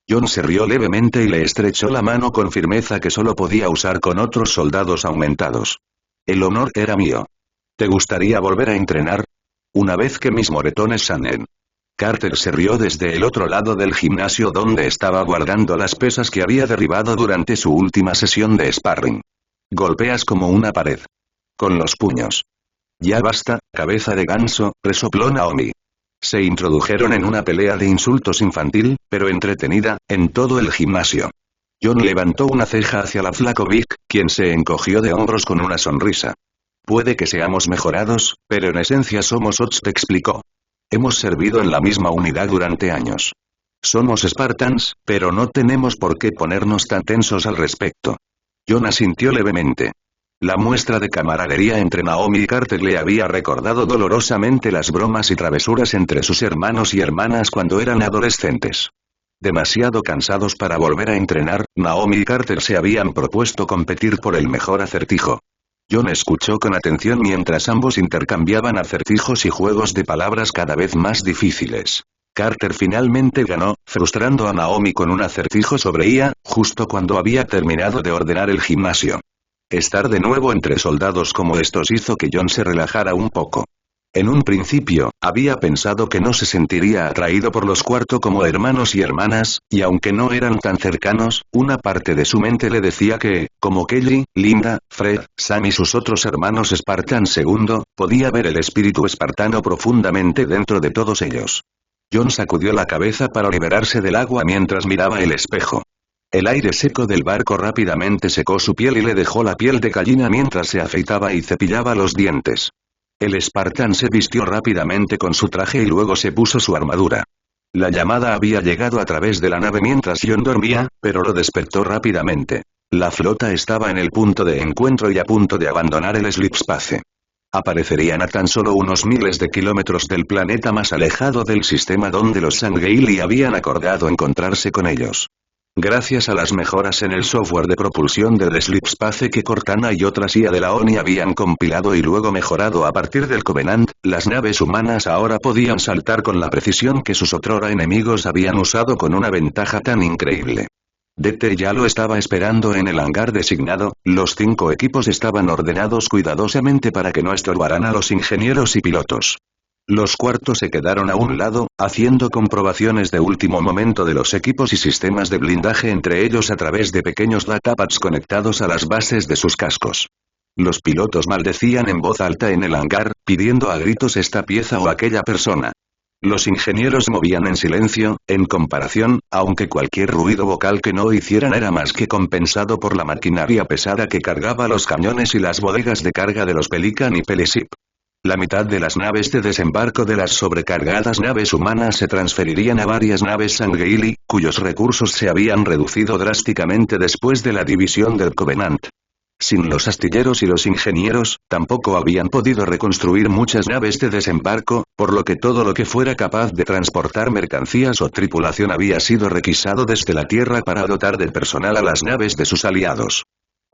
John se rió levemente y le estrechó la mano con firmeza que solo podía usar con otros soldados aumentados. El honor era mío. ¿Te gustaría volver a entrenar? Una vez que mis moretones sanen. Carter se rió desde el otro lado del gimnasio donde estaba guardando las pesas que había derribado durante su última sesión de sparring. Golpeas como una pared. Con los puños. Ya basta, cabeza de ganso, resopló Naomi. Se introdujeron en una pelea de insultos infantil, pero entretenida, en todo el gimnasio. John levantó una ceja hacia la flaco Vic, quien se encogió de hombros con una sonrisa. Puede que seamos mejorados, pero en esencia somos Ots, te explicó. Hemos servido en la misma unidad durante años. Somos Spartans, pero no tenemos por qué ponernos tan tensos al respecto. John asintió levemente. La muestra de camaradería entre Naomi y Carter le había recordado dolorosamente las bromas y travesuras entre sus hermanos y hermanas cuando eran adolescentes. Demasiado cansados para volver a entrenar, Naomi y Carter se habían propuesto competir por el mejor acertijo. John escuchó con atención mientras ambos intercambiaban acertijos y juegos de palabras cada vez más difíciles. Carter finalmente ganó, frustrando a Naomi con un acertijo sobre IA, justo cuando había terminado de ordenar el gimnasio. Estar de nuevo entre soldados como estos hizo que John se relajara un poco. En un principio, había pensado que no se sentiría atraído por los cuarto como hermanos y hermanas, y aunque no eran tan cercanos, una parte de su mente le decía que, como Kelly, Linda, Fred, Sam y sus otros hermanos Spartan II, podía ver el espíritu espartano profundamente dentro de todos ellos. John sacudió la cabeza para liberarse del agua mientras miraba el espejo. El aire seco del barco rápidamente secó su piel y le dejó la piel de gallina mientras se afeitaba y cepillaba los dientes. El Spartan se vistió rápidamente con su traje y luego se puso su armadura. La llamada había llegado a través de la nave mientras John dormía, pero lo despertó rápidamente. La flota estaba en el punto de encuentro y a punto de abandonar el Sleep Space. Aparecerían a tan solo unos miles de kilómetros del planeta más alejado del sistema donde los Sangheili habían acordado encontrarse con ellos. Gracias a las mejoras en el software de propulsión del Sleep Space que Cortana y otras IA de la ONI habían compilado y luego mejorado a partir del Covenant, las naves humanas ahora podían saltar con la precisión que sus otrora enemigos habían usado con una ventaja tan increíble. DT ya lo estaba esperando en el hangar designado, los 5 equipos estaban ordenados cuidadosamente para que no estorbaran a los ingenieros y pilotos. Los cuartos se quedaron a un lado, haciendo comprobaciones de último momento de los equipos y sistemas de blindaje entre ellos a través de pequeños datapads conectados a las bases de sus cascos. Los pilotos maldecían en voz alta en el hangar, pidiendo a gritos esta pieza o aquella persona. Los ingenieros movían en silencio, en comparación, aunque cualquier ruido vocal que no hicieran era más que compensado por la maquinaria pesada que cargaba los cañones y las bodegas de carga de los Pelican y Peliship. La mitad de las naves de desembarco de las sobrecargadas naves humanas se transferirían a varias naves Sangheili, cuyos recursos se habían reducido drásticamente después de la división del Covenant. Sin los astilleros y los ingenieros, tampoco habían podido reconstruir muchas naves de desembarco, por lo que todo lo que fuera capaz de transportar mercancías o tripulación había sido requisado desde la Tierra para dotar de personal a las naves de sus aliados.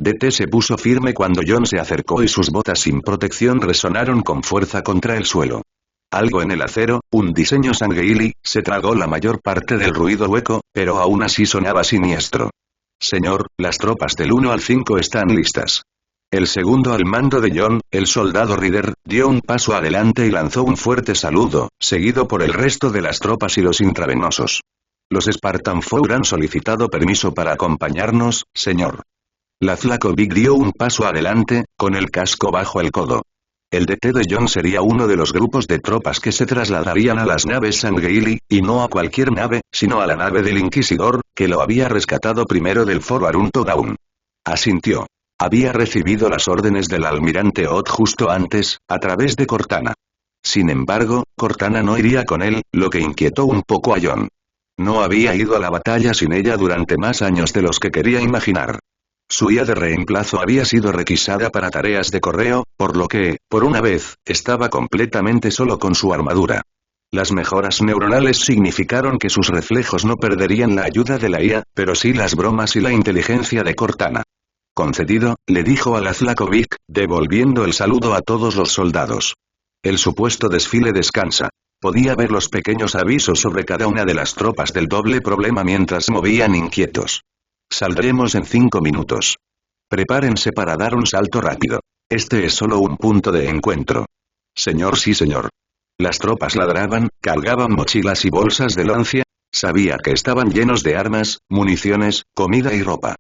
DT se puso firme cuando John se acercó y sus botas sin protección resonaron con fuerza contra el suelo. Algo en el acero, un diseño Sangheili, se tragó la mayor parte del ruido hueco, pero aún así sonaba siniestro. Señor, las tropas del 1 al 5 están listas. El segundo al mando de John, el soldado Ryder, dio un paso adelante y lanzó un fuerte saludo, seguido por el resto de las tropas y los intravenosos. Los Spartan Four han solicitado permiso para acompañarnos, señor. La flaco Vic dio un paso adelante, con el casco bajo el codo. El DT de John sería uno de los grupos de tropas que se trasladarían a las naves Sangheili, y no a cualquier nave, sino a la nave del Inquisidor, que lo había rescatado primero del Fort Arunto Dawn. Asintió. Había recibido las órdenes del almirante Ott justo antes, a través de Cortana. Sin embargo, Cortana no iría con él, lo que inquietó un poco a John. No había ido a la batalla sin ella durante más años de los que quería imaginar. Su IA de reemplazo había sido requisada para tareas de correo, por lo que, por una vez, estaba completamente solo con su armadura. Las mejoras neuronales significaron que sus reflejos no perderían la ayuda de la IA, pero sí las bromas y la inteligencia de Cortana. Concedido, le dijo a la flaco Vic, devolviendo el saludo a todos los soldados. El supuesto desfile descansa. Podía ver los pequeños avisos sobre cada una de las tropas del doble problema mientras se movían inquietos. Saldremos en 5 minutos. Prepárense para dar un salto rápido. Este es solo un punto de encuentro. Señor, sí señor. Las tropas ladraban, cargaban mochilas y bolsas de lancia. Sabía que estaban llenos de armas, municiones, comida y ropa.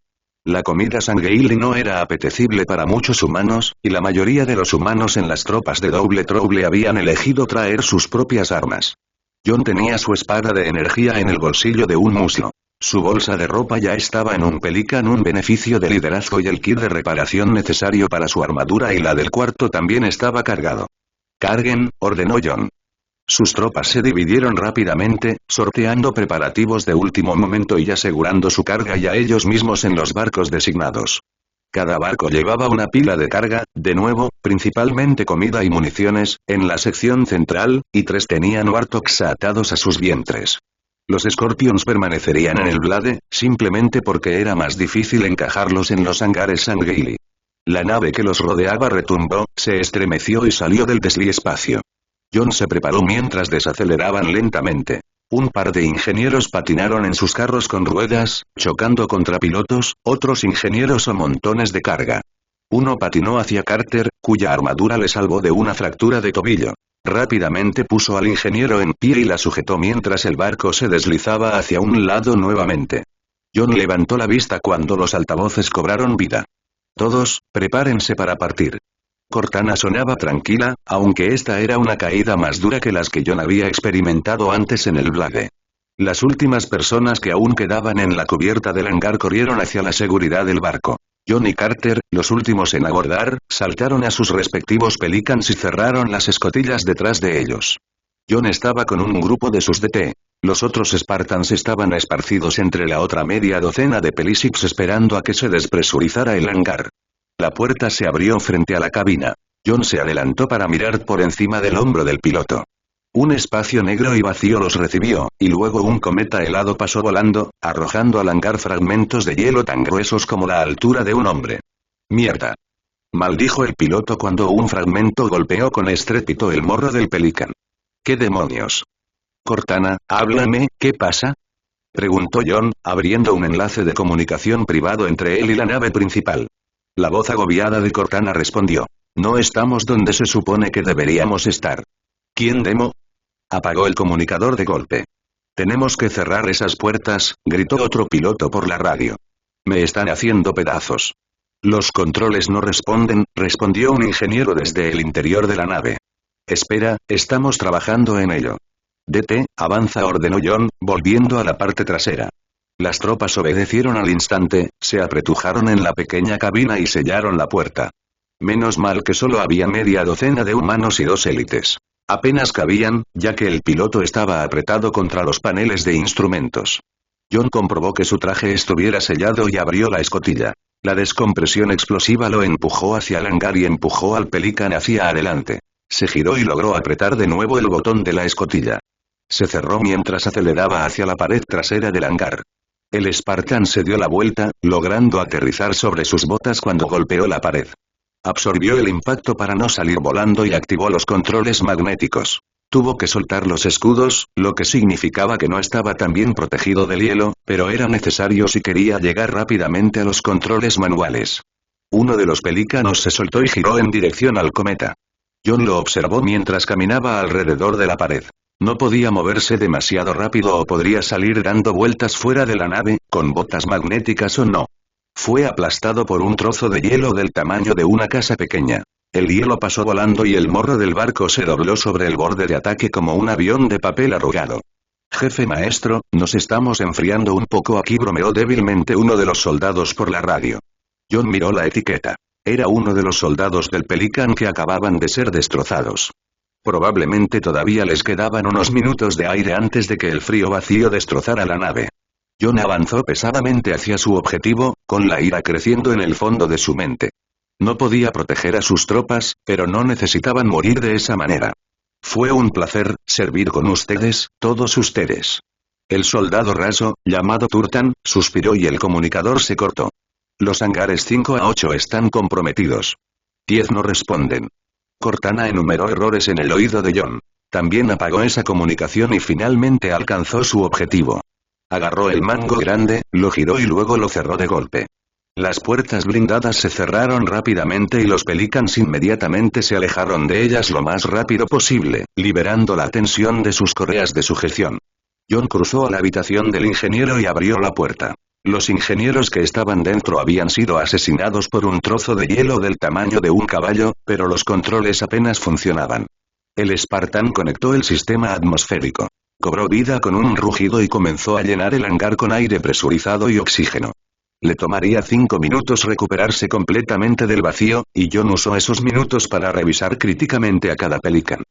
La comida Sangheili no era apetecible para muchos humanos, y la mayoría de los humanos en las tropas de Double Trouble habían elegido traer sus propias armas. John tenía su espada de energía en el bolsillo de un muslo. Su bolsa de ropa ya estaba en un Pelican, un beneficio de liderazgo y el kit de reparación necesario para su armadura y la del cuarto también estaba cargado. Carguen, ordenó John. Sus tropas se dividieron rápidamente, sorteando preparativos de último momento y asegurando su carga y a ellos mismos en los barcos designados. Cada barco llevaba una pila de carga, de nuevo, principalmente comida y municiones, en la sección central, y 3 tenían Warthogs atados a sus vientres. Los Scorpions permanecerían en el Blade, simplemente porque era más difícil encajarlos en los hangares Sangheili. La nave que los rodeaba retumbó, se estremeció y salió del desliespacio. John se preparó mientras desaceleraban lentamente. Un par de ingenieros patinaron en sus carros con ruedas, chocando contra pilotos, otros ingenieros o montones de carga. Uno patinó hacia Carter, cuya armadura le salvó de una fractura de tobillo. Rápidamente puso al ingeniero en pie y la sujetó mientras el barco se deslizaba hacia un lado nuevamente. John levantó la vista cuando los altavoces cobraron vida. Todos, prepárense para partir. Cortana sonaba tranquila, aunque esta era una caída más dura que las que John había experimentado antes en el Blade. Las últimas personas que aún quedaban en la cubierta del hangar corrieron hacia la seguridad del barco. John y Carter, los últimos en abordar, saltaron a sus respectivos Pelicans y cerraron las escotillas detrás de ellos. John estaba con un grupo de sus DT. Los otros Spartans estaban esparcidos entre la otra media docena de Pelisics esperando a que se despresurizara el hangar. La puerta se abrió frente a la cabina. John se adelantó para mirar por encima del hombro del piloto. Un espacio negro y vacío los recibió, y luego un cometa helado pasó volando, arrojando al hangar fragmentos de hielo tan gruesos como la altura de un hombre. ¡Mierda!, maldijo el piloto cuando un fragmento golpeó con estrépito el morro del Pelican. ¿Qué demonios? Cortana, háblame, ¿qué pasa?, preguntó John, abriendo un enlace de comunicación privado entre él y la nave principal. La voz agobiada de Cortana respondió. No estamos donde se supone que deberíamos estar. ¿Quién demo? Apagó el comunicador de golpe. Tenemos que cerrar esas puertas, gritó otro piloto por la radio. Me están haciendo pedazos. Los controles no responden, respondió un ingeniero desde el interior de la nave. Espera, estamos trabajando en ello. DT, avanza, ordenó John, volviendo a la parte trasera. Las tropas obedecieron al instante, se apretujaron en la pequeña cabina y sellaron la puerta. Menos mal que solo había media docena de humanos y 2 élites. Apenas cabían, ya que el piloto estaba apretado contra los paneles de instrumentos. John comprobó que su traje estuviera sellado y abrió la escotilla. La descompresión explosiva lo empujó hacia el hangar y empujó al Pelican hacia adelante. Se giró y logró apretar de nuevo el botón de la escotilla. Se cerró mientras aceleraba hacia la pared trasera del hangar. El Spartan se dio la vuelta, logrando aterrizar sobre sus botas cuando golpeó la pared. Absorbió el impacto para no salir volando y activó los controles magnéticos. Tuvo que soltar los escudos, lo que significaba que no estaba tan bien protegido del hielo, pero era necesario si quería llegar rápidamente a los controles manuales. Uno de los pelícanos se soltó y giró en dirección al cometa. John lo observó mientras caminaba alrededor de la pared. No podía moverse demasiado rápido o podría salir dando vueltas fuera de la nave, con botas magnéticas o no. Fue aplastado por un trozo de hielo del tamaño de una casa pequeña. El hielo pasó volando y el morro del barco se dobló sobre el borde de ataque como un avión de papel arrugado. Jefe maestro, nos estamos enfriando un poco aquí, bromeó débilmente uno de los soldados por la radio. John miró la etiqueta. Era uno de los soldados del Pelican que acababan de ser destrozados. Probablemente todavía les quedaban unos minutos de aire antes de que el frío vacío destrozara la nave. John avanzó pesadamente hacia su objetivo, con la ira creciendo en el fondo de su mente. No podía proteger a sus tropas, pero no necesitaban morir de esa manera. Fue un placer servir con ustedes, todos ustedes. El soldado raso, llamado Turtan, suspiró y el comunicador se cortó. Los hangares 5 a 8 están comprometidos. 10 no responden. Cortana enumeró errores en el oído de John. También apagó esa comunicación y finalmente alcanzó su objetivo. Agarró el mango grande, lo giró y luego lo cerró de golpe. Las puertas blindadas se cerraron rápidamente y los Pelicans inmediatamente se alejaron de ellas lo más rápido posible, liberando la tensión de sus correas de sujeción. John cruzó a la habitación del ingeniero y abrió la puerta. Los ingenieros que estaban dentro habían sido asesinados por un trozo de hielo del tamaño de un caballo, pero los controles apenas funcionaban. El Spartan conectó el sistema atmosférico. Cobró vida con un rugido y comenzó a llenar el hangar con aire presurizado y oxígeno. Le tomaría 5 minutos recuperarse completamente del vacío, y John usó esos minutos para revisar críticamente a cada Pelican.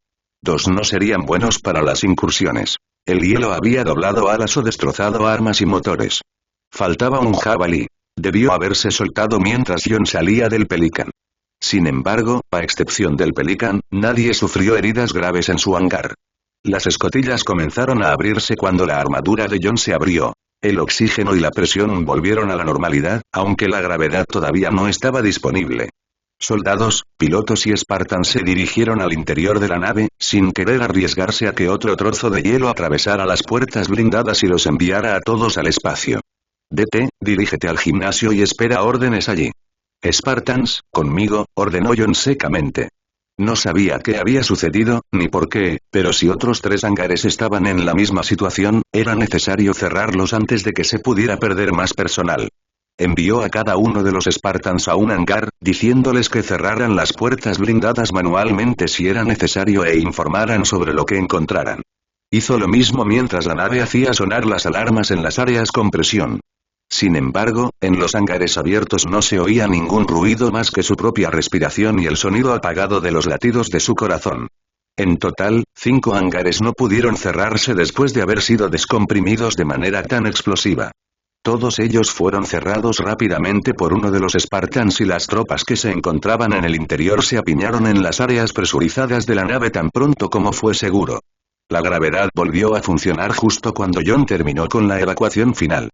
2 no serían buenos para las incursiones. El hielo había doblado alas o destrozado armas y motores. Faltaba un jabalí. Debió haberse soltado mientras John salía del Pelican. Sin embargo, a excepción del Pelican, nadie sufrió heridas graves en su hangar. Las escotillas comenzaron a abrirse cuando la armadura de John se abrió. El oxígeno y la presión volvieron a la normalidad, aunque la gravedad todavía no estaba disponible. Soldados, pilotos y Spartans se dirigieron al interior de la nave, sin querer arriesgarse a que otro trozo de hielo atravesara las puertas blindadas y los enviara a todos al espacio. Vete, dirígete al gimnasio y espera órdenes allí. Spartans, conmigo, ordenó John secamente. No sabía qué había sucedido, ni por qué, pero si otros 3 hangares estaban en la misma situación, era necesario cerrarlos antes de que se pudiera perder más personal. Envió a cada uno de los Spartans a un hangar, diciéndoles que cerraran las puertas blindadas manualmente si era necesario e informaran sobre lo que encontraran. Hizo lo mismo mientras la nave hacía sonar las alarmas en las áreas con presión. Sin embargo, en los hangares abiertos no se oía ningún ruido más que su propia respiración y el sonido apagado de los latidos de su corazón. En total, 5 hangares no pudieron cerrarse después de haber sido descomprimidos de manera tan explosiva. Todos ellos fueron cerrados rápidamente por uno de los Spartans y las tropas que se encontraban en el interior se apiñaron en las áreas presurizadas de la nave tan pronto como fue seguro. La gravedad volvió a funcionar justo cuando John terminó con la evacuación final.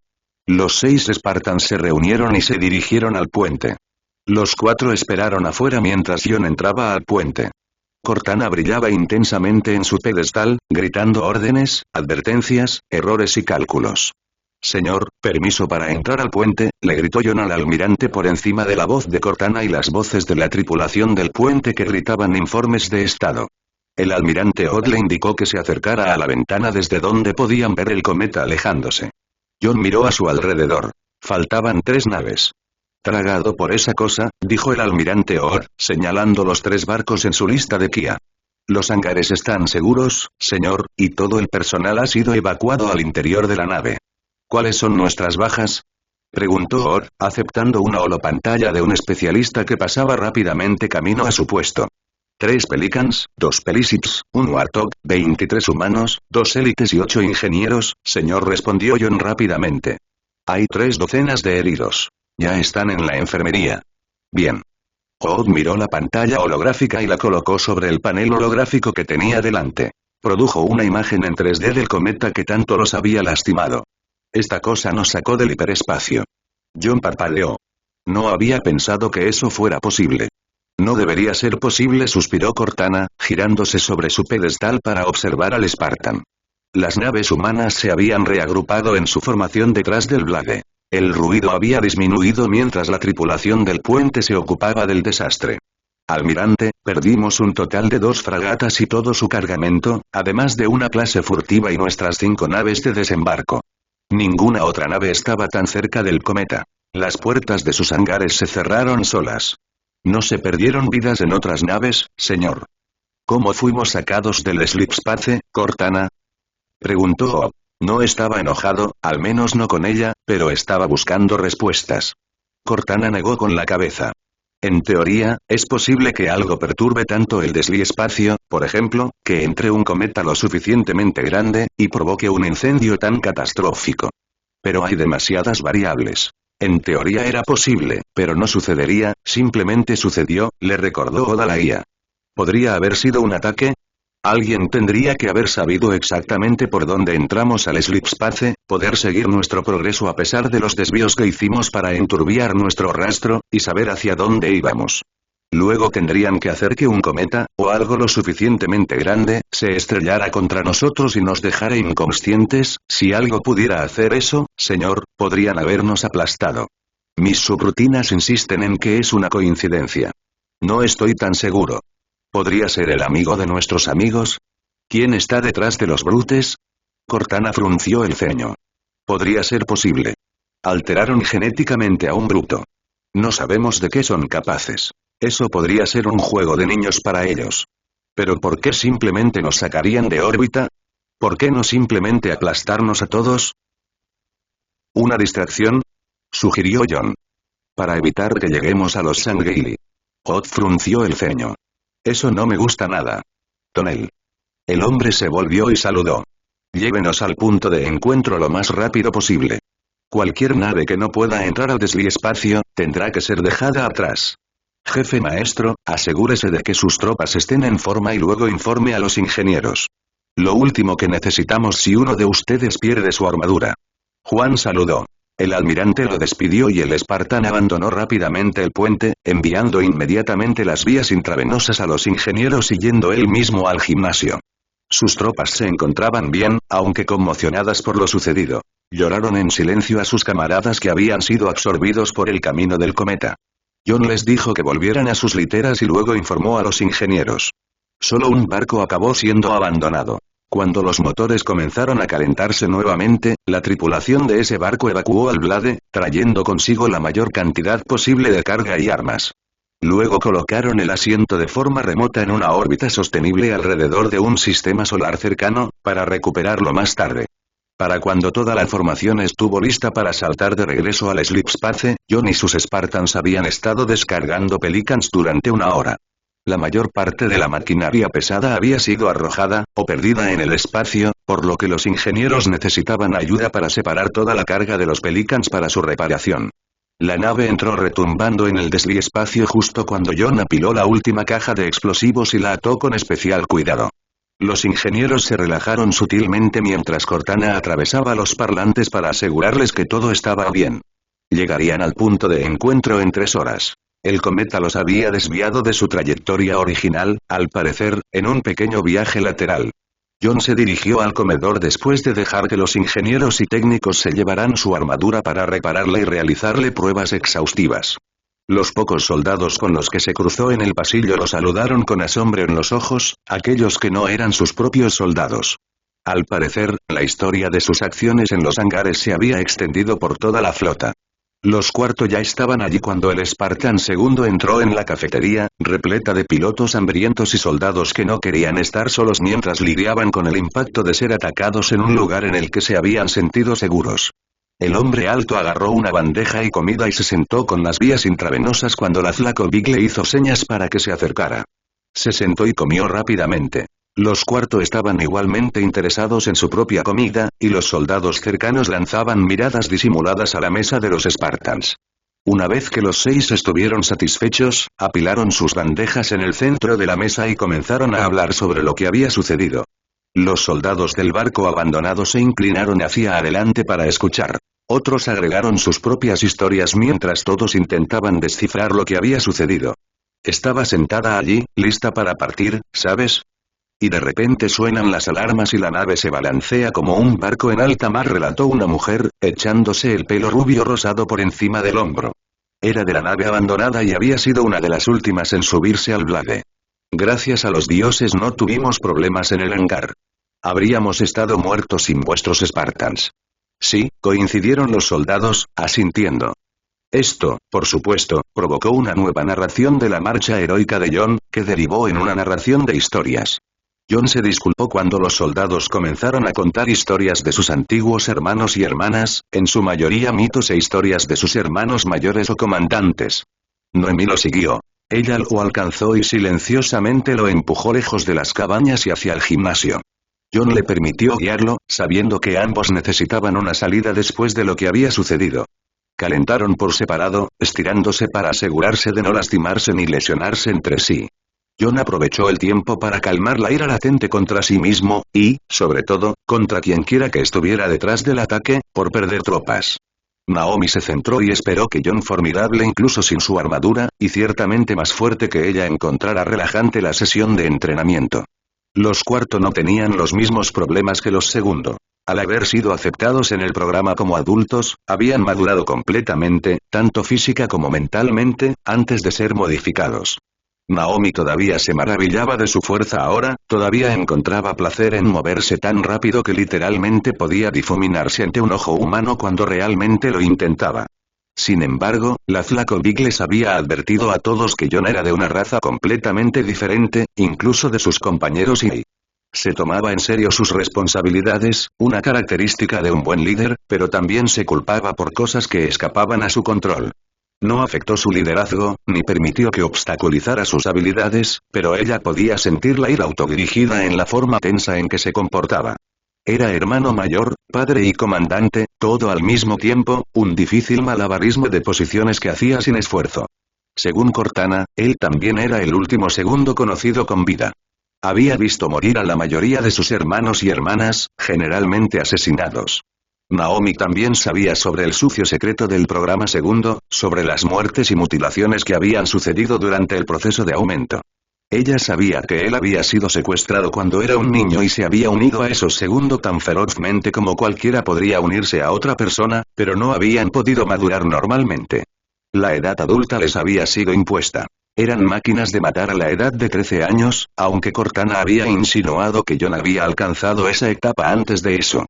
Los 6 Spartans se reunieron y se dirigieron al puente. Los 4 esperaron afuera mientras John entraba al puente. Cortana brillaba intensamente en su pedestal, gritando órdenes, advertencias, errores y cálculos. Señor, permiso para entrar al puente, le gritó John al almirante por encima de la voz de Cortana y las voces de la tripulación del puente que gritaban informes de estado. El almirante Odd le indicó que se acercara a la ventana desde donde podían ver el cometa alejándose. John miró a su alrededor. Faltaban 3 naves. Tragado por esa cosa, dijo el almirante Odd, señalando los 3 barcos en su lista de Kia. Los hangares están seguros, señor, y todo el personal ha sido evacuado al interior de la nave. ¿Cuáles son nuestras bajas? Preguntó Odd, aceptando una holopantalla de un especialista que pasaba rápidamente camino a su puesto. 3 Pelicans, 2 Pelicips, 1 Warthog, 23 humanos, 2 élites y 8 ingenieros, señor, respondió John rápidamente. Hay 3 docenas de heridos. Ya están en la enfermería. Bien. Odd miró la pantalla holográfica y la colocó sobre el panel holográfico que tenía delante. Produjo una imagen en 3D del cometa que tanto los había lastimado. Esta cosa nos sacó del hiperespacio. John parpadeó. No había pensado que eso fuera posible. No debería ser posible, suspiró Cortana, girándose sobre su pedestal para observar al Spartan. Las naves humanas se habían reagrupado en su formación detrás del Blade. El ruido había disminuido mientras la tripulación del puente se ocupaba del desastre. Almirante, perdimos un total de 2 fragatas y todo su cargamento, además de una clase furtiva y nuestras 5 naves de desembarco. Ninguna otra nave estaba tan cerca del cometa. Las puertas de sus hangares se cerraron solas. ¿No se perdieron vidas en otras naves, señor? ¿Cómo fuimos sacados del Slipspace, Cortana? Preguntó Odd. No estaba enojado, al menos no con ella, pero estaba buscando respuestas. Cortana negó con la cabeza. En teoría, es posible que algo perturbe tanto el desliespacio, por ejemplo, que entre un cometa lo suficientemente grande, y provoque un incendio tan catastrófico. Pero hay demasiadas variables. En teoría era posible, pero no sucedería, simplemente sucedió, le recordó Odd a la IA. ¿Podría haber sido un ataque? Alguien tendría que haber sabido exactamente por dónde entramos al Slipspace, poder seguir nuestro progreso a pesar de los desvíos que hicimos para enturbiar nuestro rastro, y saber hacia dónde íbamos. Luego tendrían que hacer que un cometa, o algo lo suficientemente grande, se estrellara contra nosotros y nos dejara inconscientes. Si algo pudiera hacer eso, señor, podrían habernos aplastado. Mis subrutinas insisten en que es una coincidencia. No estoy tan seguro. ¿Podría ser el amigo de nuestros amigos? ¿Quién está detrás de los brutes? Cortana frunció el ceño. Podría ser posible. Alteraron genéticamente a un bruto. No sabemos de qué son capaces. Eso podría ser un juego de niños para ellos. ¿Pero por qué simplemente nos sacarían de órbita? ¿Por qué no simplemente aplastarnos a todos? ¿Una distracción?, sugirió John. Para evitar que lleguemos a los Sangheili. Hot frunció el ceño. Eso no me gusta nada. Tonel. El hombre se volvió y saludó. Llévenos al punto de encuentro lo más rápido posible. Cualquier nave que no pueda entrar al desliespacio, tendrá que ser dejada atrás. Jefe maestro, asegúrese de que sus tropas estén en forma y luego informe a los ingenieros. Lo último que necesitamos si uno de ustedes pierde su armadura. Juan saludó. El almirante lo despidió y el Spartan abandonó rápidamente el puente, enviando inmediatamente las vías intravenosas a los ingenieros y yendo él mismo al gimnasio. Sus tropas se encontraban bien, aunque conmocionadas por lo sucedido. Lloraron en silencio a sus camaradas que habían sido absorbidos por el camino del cometa. John les dijo que volvieran a sus literas y luego informó a los ingenieros. Solo un barco acabó siendo abandonado. Cuando los motores comenzaron a calentarse nuevamente, la tripulación de ese barco evacuó al Blade, trayendo consigo la mayor cantidad posible de carga y armas. Luego colocaron el asiento de forma remota en una órbita sostenible alrededor de un sistema solar cercano, para recuperarlo más tarde. Para cuando toda la formación estuvo lista para saltar de regreso al Sleep Space, John y sus Spartans habían estado descargando Pelicans durante una hora. La mayor parte de la maquinaria pesada había sido arrojada, o perdida en el espacio, por lo que los ingenieros necesitaban ayuda para separar toda la carga de los Pelicans para su reparación. La nave entró retumbando en el desliespacio justo cuando John apiló la última caja de explosivos y la ató con especial cuidado. Los ingenieros se relajaron sutilmente mientras Cortana atravesaba los parlantes para asegurarles que todo estaba bien. Llegarían al punto de encuentro en 3 horas. El cometa los había desviado de su trayectoria original, al parecer, en un pequeño viaje lateral. John se dirigió al comedor después de dejar que los ingenieros y técnicos se llevaran su armadura para repararla y realizarle pruebas exhaustivas. Los pocos soldados con los que se cruzó en el pasillo lo saludaron con asombro en los ojos, aquellos que no eran sus propios soldados. Al parecer, la historia de sus acciones en los hangares se había extendido por toda la flota. Los cuartos ya estaban allí cuando el Spartan II entró en la cafetería, repleta de pilotos hambrientos y soldados que no querían estar solos mientras lidiaban con el impacto de ser atacados en un lugar en el que se habían sentido seguros. El hombre alto agarró una bandeja y comida y se sentó con las vías intravenosas cuando la flaco Big le hizo señas para que se acercara. Se sentó y comió rápidamente. Los cuartos estaban igualmente interesados en su propia comida, y los soldados cercanos lanzaban miradas disimuladas a la mesa de los Spartans. Una vez que los 6 estuvieron satisfechos, apilaron sus bandejas en el centro de la mesa y comenzaron a hablar sobre lo que había sucedido. Los soldados del barco abandonado se inclinaron hacia adelante para escuchar. Otros agregaron sus propias historias mientras todos intentaban descifrar lo que había sucedido. Estaba sentada allí, lista para partir, ¿sabes? Y de repente suenan las alarmas y la nave se balancea como un barco en alta mar, relató una mujer, echándose el pelo rubio rosado por encima del hombro. Era de la nave abandonada y había sido una de las últimas en subirse al Blade. Gracias a los dioses no tuvimos problemas en el hangar. Habríamos estado muertos sin vuestros Spartans. Sí, coincidieron los soldados, asintiendo. Esto, por supuesto, provocó una nueva narración de la marcha heroica de John, que derivó en una narración de historias. John se disculpó cuando los soldados comenzaron a contar historias de sus antiguos hermanos y hermanas, en su mayoría mitos e historias de sus hermanos mayores o comandantes. Noemi lo siguió. Ella lo alcanzó y silenciosamente lo empujó lejos de las cabañas y hacia el gimnasio. John le permitió guiarlo, sabiendo que ambos necesitaban una salida después de lo que había sucedido. Calentaron por separado, estirándose para asegurarse de no lastimarse ni lesionarse entre sí. John aprovechó el tiempo para calmar la ira latente contra sí mismo, y, sobre todo, contra quienquiera que estuviera detrás del ataque, por perder tropas. Naomi se centró y esperó que John, formidable incluso sin su armadura, y ciertamente más fuerte que ella, encontrara relajante la sesión de entrenamiento. Los cuarto no tenían los mismos problemas que los segundo. Al haber sido aceptados en el programa como adultos, habían madurado completamente, tanto física como mentalmente, antes de ser modificados. Naomi todavía se maravillaba de su fuerza ahora, todavía encontraba placer en moverse tan rápido que literalmente podía difuminarse ante un ojo humano cuando realmente lo intentaba. Sin embargo, la Flaco Big les había advertido a todos que John era de una raza completamente diferente, incluso de sus compañeros, y se tomaba en serio sus responsabilidades, una característica de un buen líder, pero también se culpaba por cosas que escapaban a su control. No afectó su liderazgo, ni permitió que obstaculizara sus habilidades, pero ella podía sentir la ira autodirigida en la forma tensa en que se comportaba. Era hermano mayor, padre y comandante, todo al mismo tiempo, un difícil malabarismo de posiciones que hacía sin esfuerzo. Según Cortana, él también era el último segundo conocido con vida. Había visto morir a la mayoría de sus hermanos y hermanas, generalmente asesinados. Naomi también sabía sobre el sucio secreto del programa segundo, sobre las muertes y mutilaciones que habían sucedido durante el proceso de aumento. Ella sabía que él había sido secuestrado cuando era un niño y se había unido a esos segundo tan ferozmente como cualquiera podría unirse a otra persona, pero no habían podido madurar normalmente. La edad adulta les había sido impuesta. Eran máquinas de matar a la edad de 13 años, aunque Cortana había insinuado que John había alcanzado esa etapa antes de eso.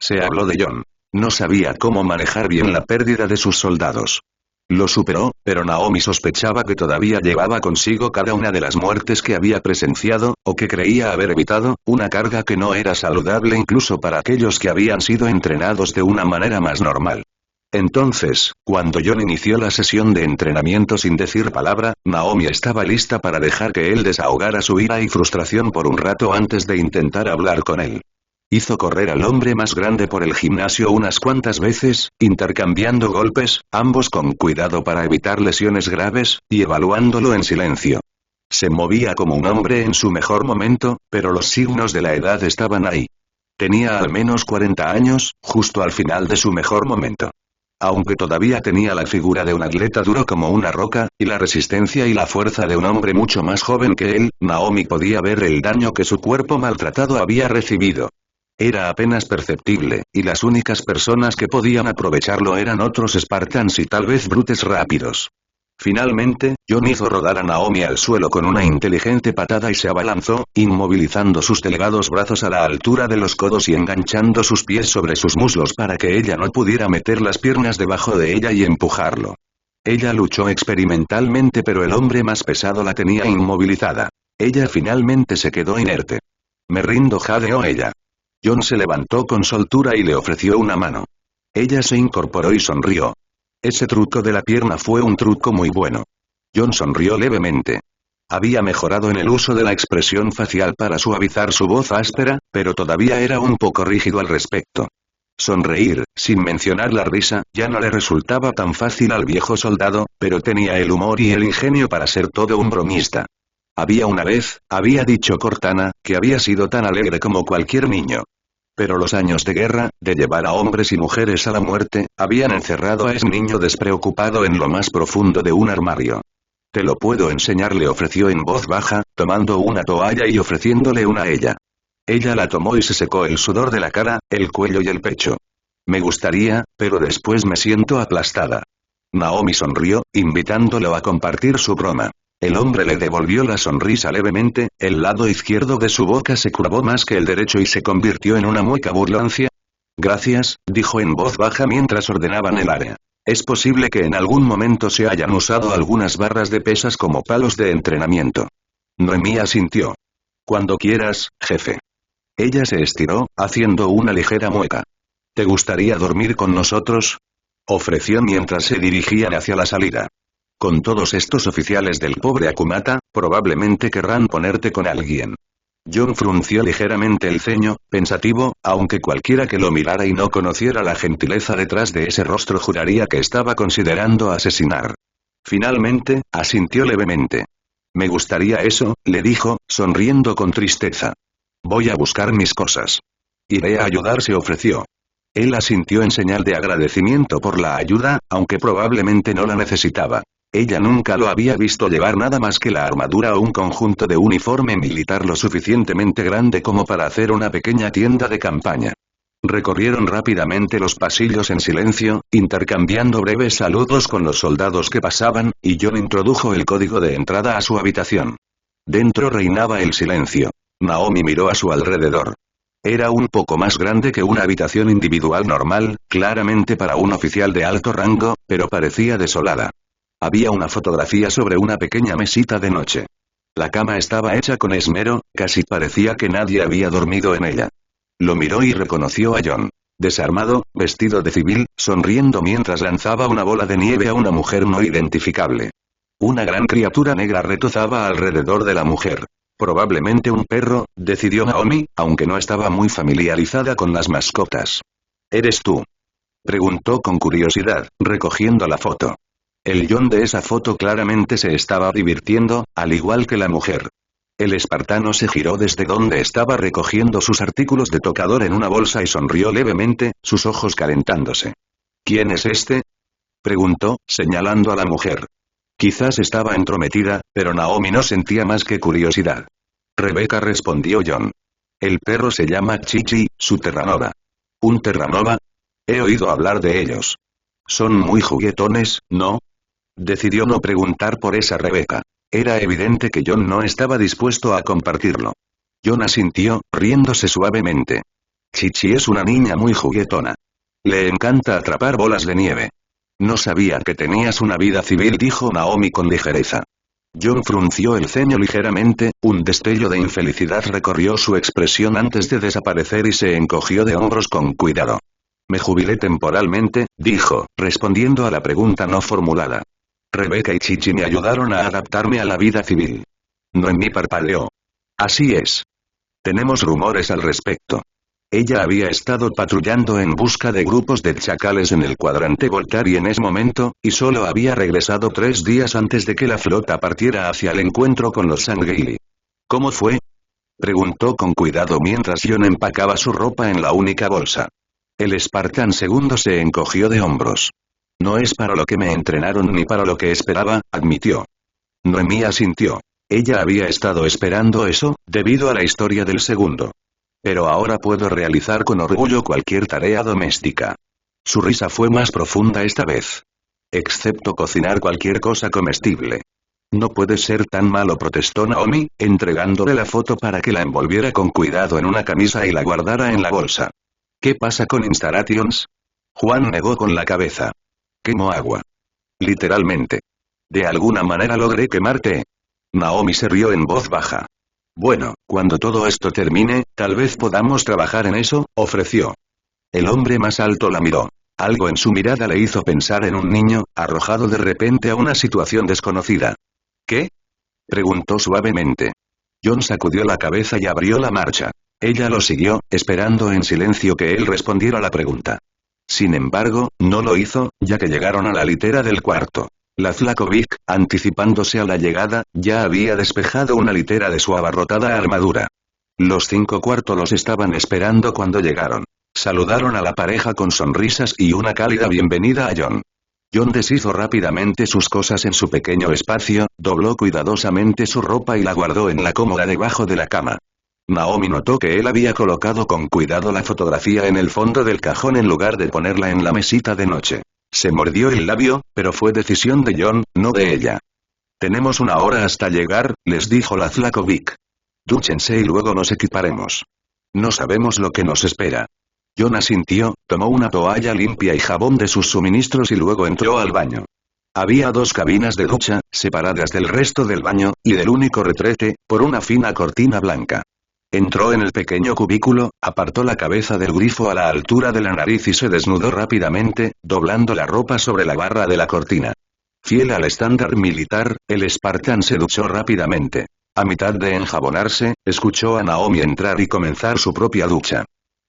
Se habló de John. No sabía cómo manejar bien la pérdida de sus soldados. Lo superó, pero Naomi sospechaba que todavía llevaba consigo cada una de las muertes que había presenciado, o que creía haber evitado, una carga que no era saludable incluso para aquellos que habían sido entrenados de una manera más normal. Entonces, cuando John inició la sesión de entrenamiento sin decir palabra, Naomi estaba lista para dejar que él desahogara su ira y frustración por un rato antes de intentar hablar con él. Hizo correr al hombre más grande por el gimnasio unas cuantas veces, intercambiando golpes, ambos con cuidado para evitar lesiones graves, y evaluándolo en silencio. Se movía como un hombre en su mejor momento, pero los signos de la edad estaban ahí. Tenía al menos 40 años, justo al final de su mejor momento. Aunque todavía tenía la figura de un atleta duro como una roca, y la resistencia y la fuerza de un hombre mucho más joven que él, Naomi podía ver el daño que su cuerpo maltratado había recibido. Era apenas perceptible, y las únicas personas que podían aprovecharlo eran otros Spartans y tal vez brutes rápidos. Finalmente, John hizo rodar a Naomi al suelo con una inteligente patada y se abalanzó, inmovilizando sus delgados brazos a la altura de los codos y enganchando sus pies sobre sus muslos para que ella no pudiera meter las piernas debajo de ella y empujarlo. Ella luchó experimentalmente, pero el hombre más pesado la tenía inmovilizada. Ella finalmente se quedó inerte. Me rindo, jadeó ella. John se levantó con soltura y le ofreció una mano. Ella se incorporó y sonrió. Ese truco de la pierna fue un truco muy bueno. John sonrió levemente. Había mejorado en el uso de la expresión facial para suavizar su voz áspera, pero todavía era un poco rígido al respecto. Sonreír, sin mencionar la risa, ya no le resultaba tan fácil al viejo soldado, pero tenía el humor y el ingenio para ser todo un bromista. Había una vez, había dicho Cortana, que había sido tan alegre como cualquier niño. Pero los años de guerra, de llevar a hombres y mujeres a la muerte, habían encerrado a ese niño despreocupado en lo más profundo de un armario. Te lo puedo enseñar, le ofreció en voz baja, tomando una toalla y ofreciéndole una a ella. Ella la tomó y se secó el sudor de la cara, el cuello y el pecho. Me gustaría, pero después me siento aplastada. Naomi sonrió, invitándolo a compartir su broma. El hombre le devolvió la sonrisa levemente, el lado izquierdo de su boca se curvó más que el derecho y se convirtió en una mueca burlancia. Gracias, dijo en voz baja mientras ordenaban el área. Es posible que en algún momento se hayan usado algunas barras de pesas como palos de entrenamiento. Noemí asintió. Cuando quieras, jefe. Ella se estiró, haciendo una ligera mueca. ¿Te gustaría dormir con nosotros? Ofreció mientras se dirigían hacia la salida. Con todos estos oficiales del pobre Akumata, probablemente querrán ponerte con alguien. John frunció ligeramente el ceño, pensativo, aunque cualquiera que lo mirara y no conociera la gentileza detrás de ese rostro juraría que estaba considerando asesinar. Finalmente, asintió levemente. Me gustaría eso, le dijo, sonriendo con tristeza. Voy a buscar mis cosas. Iré a ayudar, se ofreció. Él asintió en señal de agradecimiento por la ayuda, aunque probablemente no la necesitaba. Ella nunca lo había visto llevar nada más que la armadura o un conjunto de uniforme militar lo suficientemente grande como para hacer una pequeña tienda de campaña. Recorrieron rápidamente los pasillos en silencio, intercambiando breves saludos con los soldados que pasaban, y John introdujo el código de entrada a su habitación. Dentro reinaba el silencio. Naomi miró a su alrededor. Era un poco más grande que una habitación individual normal, claramente para un oficial de alto rango, pero parecía desolada. Había una fotografía sobre una pequeña mesita de noche. La cama estaba hecha con esmero, casi parecía que nadie había dormido en ella. Lo miró y reconoció a John. Desarmado, vestido de civil, sonriendo mientras lanzaba una bola de nieve a una mujer no identificable. Una gran criatura negra retozaba alrededor de la mujer. Probablemente un perro, decidió Naomi, aunque no estaba muy familiarizada con las mascotas. ¿Eres tú?, preguntó con curiosidad, recogiendo la foto. El John de esa foto claramente se estaba divirtiendo, al igual que la mujer. El espartano se giró desde donde estaba recogiendo sus artículos de tocador en una bolsa y sonrió levemente, sus ojos calentándose. ¿Quién es este?, preguntó, señalando a la mujer. Quizás estaba entrometida, pero Naomi no sentía más que curiosidad. Rebecca, respondió John. El perro se llama Chichi, su Terranova. ¿Un Terranova? He oído hablar de ellos. Son muy juguetones, ¿no? Decidió no preguntar por esa Rebecca. Era evidente que John no estaba dispuesto a compartirlo. John asintió, riéndose suavemente. Chichi es una niña muy juguetona. Le encanta atrapar bolas de nieve. No sabía que tenías una vida civil, dijo Naomi con ligereza. John frunció el ceño ligeramente, un destello de infelicidad recorrió su expresión antes de desaparecer y se encogió de hombros con cuidado. Me jubilé temporalmente, dijo, respondiendo a la pregunta no formulada. Rebecca y Chichi me ayudaron a adaptarme a la vida civil. Noemí parpadeó. Así es. Tenemos rumores al respecto. Ella había estado patrullando en busca de grupos de chacales en el cuadrante Voltaire en ese momento, y solo había regresado 3 días antes de que la flota partiera hacia el encuentro con los Sangheili. ¿Cómo fue?, preguntó con cuidado mientras John empacaba su ropa en la única bolsa. El Spartan segundo se encogió de hombros. No es para lo que me entrenaron ni para lo que esperaba, admitió. Noemí asintió. Ella había estado esperando eso, debido a la historia del segundo. Pero ahora puedo realizar con orgullo cualquier tarea doméstica. Su risa fue más profunda esta vez. Excepto cocinar cualquier cosa comestible. No puede ser tan malo, protestó Naomi, entregándole la foto para que la envolviera con cuidado en una camisa y la guardara en la bolsa. ¿Qué pasa con Installations? Juan negó con la cabeza. Quemo agua. Literalmente. De alguna manera logré quemarte. Naomi se rió en voz baja. Bueno, cuando todo esto termine, tal vez podamos trabajar en eso, ofreció. El hombre más alto la miró. Algo en su mirada le hizo pensar en un niño, arrojado de repente a una situación desconocida. ¿Qué?, preguntó suavemente. John sacudió la cabeza y abrió la marcha. Ella lo siguió, esperando en silencio que él respondiera la pregunta. Sin embargo, no lo hizo, ya que llegaron a la litera del cuarto. La Flakovic, anticipándose a la llegada, ya había despejado una litera de su abarrotada armadura. Los 5 cuartos los estaban esperando cuando llegaron. Saludaron a la pareja con sonrisas y una cálida bienvenida a John. John deshizo rápidamente sus cosas en su pequeño espacio, dobló cuidadosamente su ropa y la guardó en la cómoda debajo de la cama. Naomi notó que él había colocado con cuidado la fotografía en el fondo del cajón en lugar de ponerla en la mesita de noche. Se mordió el labio, pero fue decisión de John, no de ella. Tenemos 1 hora hasta llegar, les dijo la Flakovic. Dúchense y luego nos equiparemos. No sabemos lo que nos espera. John asintió, tomó una toalla limpia y jabón de sus suministros y luego entró al baño. Había 2 cabinas de ducha, separadas del resto del baño, y del único retrete, por una fina cortina blanca. Entró en el pequeño cubículo, apartó la cabeza del grifo a la altura de la nariz y se desnudó rápidamente, doblando la ropa sobre la barra de la cortina. Fiel al estándar militar, el Spartan se duchó rápidamente. A mitad de enjabonarse, escuchó a Naomi entrar y comenzar su propia ducha.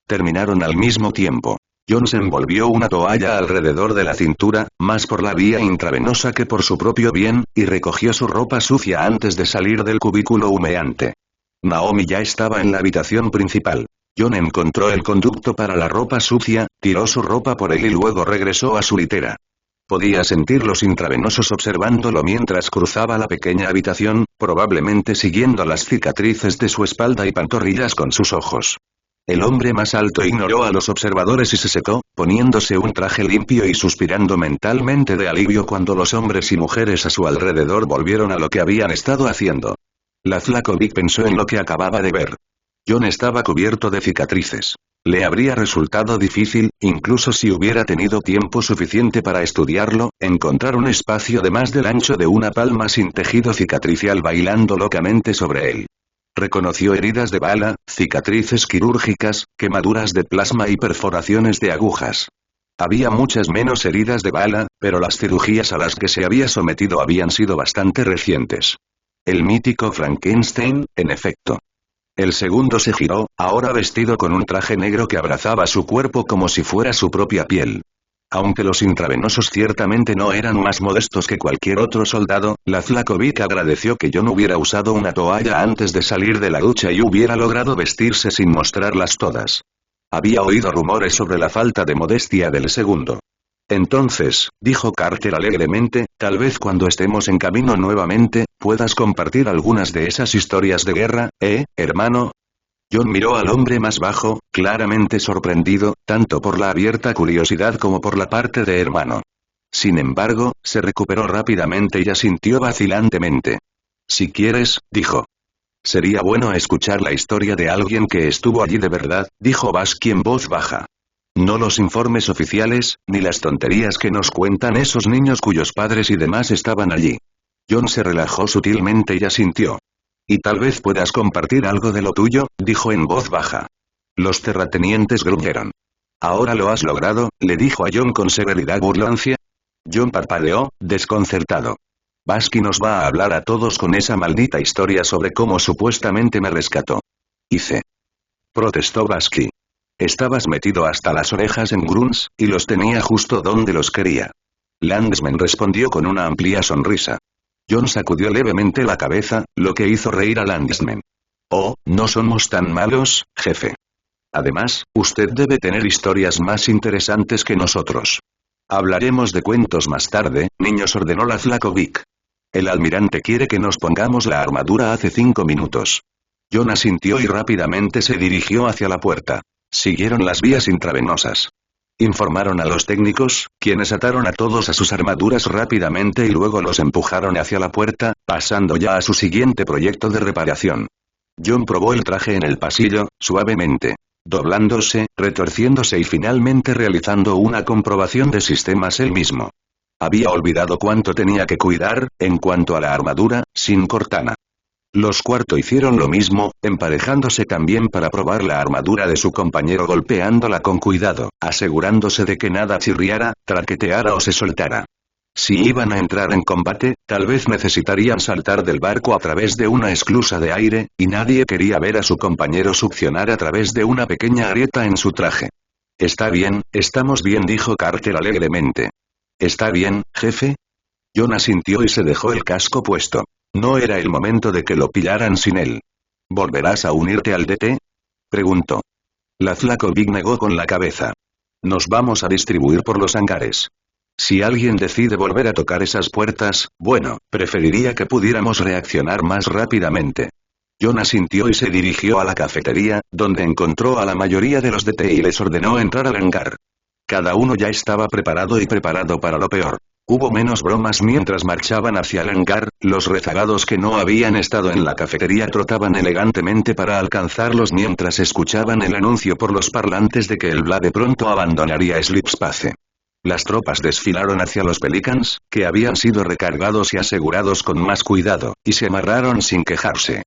Terminaron al mismo tiempo. John se envolvió una toalla alrededor de la cintura, más por la vía intravenosa que por su propio bien, y recogió su ropa sucia antes de salir del cubículo humeante. Naomi ya estaba en la habitación principal. John encontró el conducto para la ropa sucia, tiró su ropa por él y luego regresó a su litera. Podía sentir los intravenosos observándolo mientras cruzaba la pequeña habitación, probablemente siguiendo las cicatrices de su espalda y pantorrillas con sus ojos. El hombre más alto ignoró a los observadores y se secó, poniéndose un traje limpio y suspirando mentalmente de alivio cuando los hombres y mujeres a su alrededor volvieron a lo que habían estado haciendo. La flaco Vic pensó en lo que acababa de ver. John estaba cubierto de cicatrices. Le habría resultado difícil, incluso si hubiera tenido tiempo suficiente para estudiarlo, encontrar un espacio de más del ancho de una palma sin tejido cicatricial bailando locamente sobre él. Reconoció heridas de bala, cicatrices quirúrgicas, quemaduras de plasma y perforaciones de agujas. Había muchas menos heridas de bala, pero las cirugías a las que se había sometido habían sido bastante recientes. El mítico Frankenstein, en efecto. El segundo se giró, ahora vestido con un traje negro que abrazaba su cuerpo como si fuera su propia piel. Aunque los intravenosos ciertamente no eran más modestos que cualquier otro soldado, la flaco Vic agradeció que John hubiera usado una toalla antes de salir de la ducha y hubiera logrado vestirse sin mostrarlas todas. Había oído rumores sobre la falta de modestia del segundo. Entonces, dijo Carter alegremente, tal vez cuando estemos en camino nuevamente, puedas compartir algunas de esas historias de guerra, hermano. John miró al hombre más bajo, claramente sorprendido, tanto por la abierta curiosidad como por la parte de hermano. Sin embargo, se recuperó rápidamente y asintió vacilantemente. Si quieres, dijo. Sería bueno escuchar la historia de alguien que estuvo allí de verdad, dijo Basky en voz baja. No los informes oficiales, ni las tonterías que nos cuentan esos niños cuyos padres y demás estaban allí. John se relajó sutilmente y asintió. Y tal vez puedas compartir algo de lo tuyo, dijo en voz baja. Los terratenientes gruñeron. Ahora lo has logrado, le dijo a John con severidad burlancia. John parpadeó, desconcertado. Basky nos va a hablar a todos con esa maldita historia sobre cómo supuestamente me rescató. Hice. Protestó Basky. Estabas metido hasta las orejas en grunts, y los tenía justo donde los quería. Landsman respondió con una amplia sonrisa. John sacudió levemente la cabeza, lo que hizo reír a Landsman. Oh, no somos tan malos, jefe. Además, usted debe tener historias más interesantes que nosotros. Hablaremos de cuentos más tarde, niños, ordenó la flaco Vic. El almirante quiere que nos pongamos la armadura hace 5 minutos. John asintió y rápidamente se dirigió hacia la puerta. Siguieron las vías intravenosas. Informaron a los técnicos, quienes ataron a todos a sus armaduras rápidamente y luego los empujaron hacia la puerta, pasando ya a su siguiente proyecto de reparación. John probó el traje en el pasillo, suavemente. Doblándose, retorciéndose y finalmente realizando una comprobación de sistemas él mismo. Había olvidado cuánto tenía que cuidar, en cuanto a la armadura, sin Cortana. Los cuarto hicieron lo mismo, emparejándose también para probar la armadura de su compañero golpeándola con cuidado, asegurándose de que nada chirriara, traqueteara o se soltara. Si iban a entrar en combate, tal vez necesitarían saltar del barco a través de una esclusa de aire, y nadie quería ver a su compañero succionar a través de una pequeña grieta en su traje. Está bien, estamos bien, dijo Carter alegremente. ¿Está bien, jefe? John asintió y se dejó el casco puesto. No era el momento de que lo pillaran sin él. ¿Volverás a unirte al DT? Preguntó. La flaco Vic negó con la cabeza. Nos vamos a distribuir por los hangares. Si alguien decide volver a tocar esas puertas, bueno, preferiría que pudiéramos reaccionar más rápidamente. John asintió y se dirigió a la cafetería, donde encontró a la mayoría de los DT y les ordenó entrar al hangar. Cada uno ya estaba preparado y preparado para lo peor. Hubo menos bromas mientras marchaban hacia el hangar, los rezagados que no habían estado en la cafetería trotaban elegantemente para alcanzarlos mientras escuchaban el anuncio por los parlantes de que el Blade pronto abandonaría Slipspace. Las tropas desfilaron hacia los Pelicans, que habían sido recargados y asegurados con más cuidado, y se amarraron sin quejarse.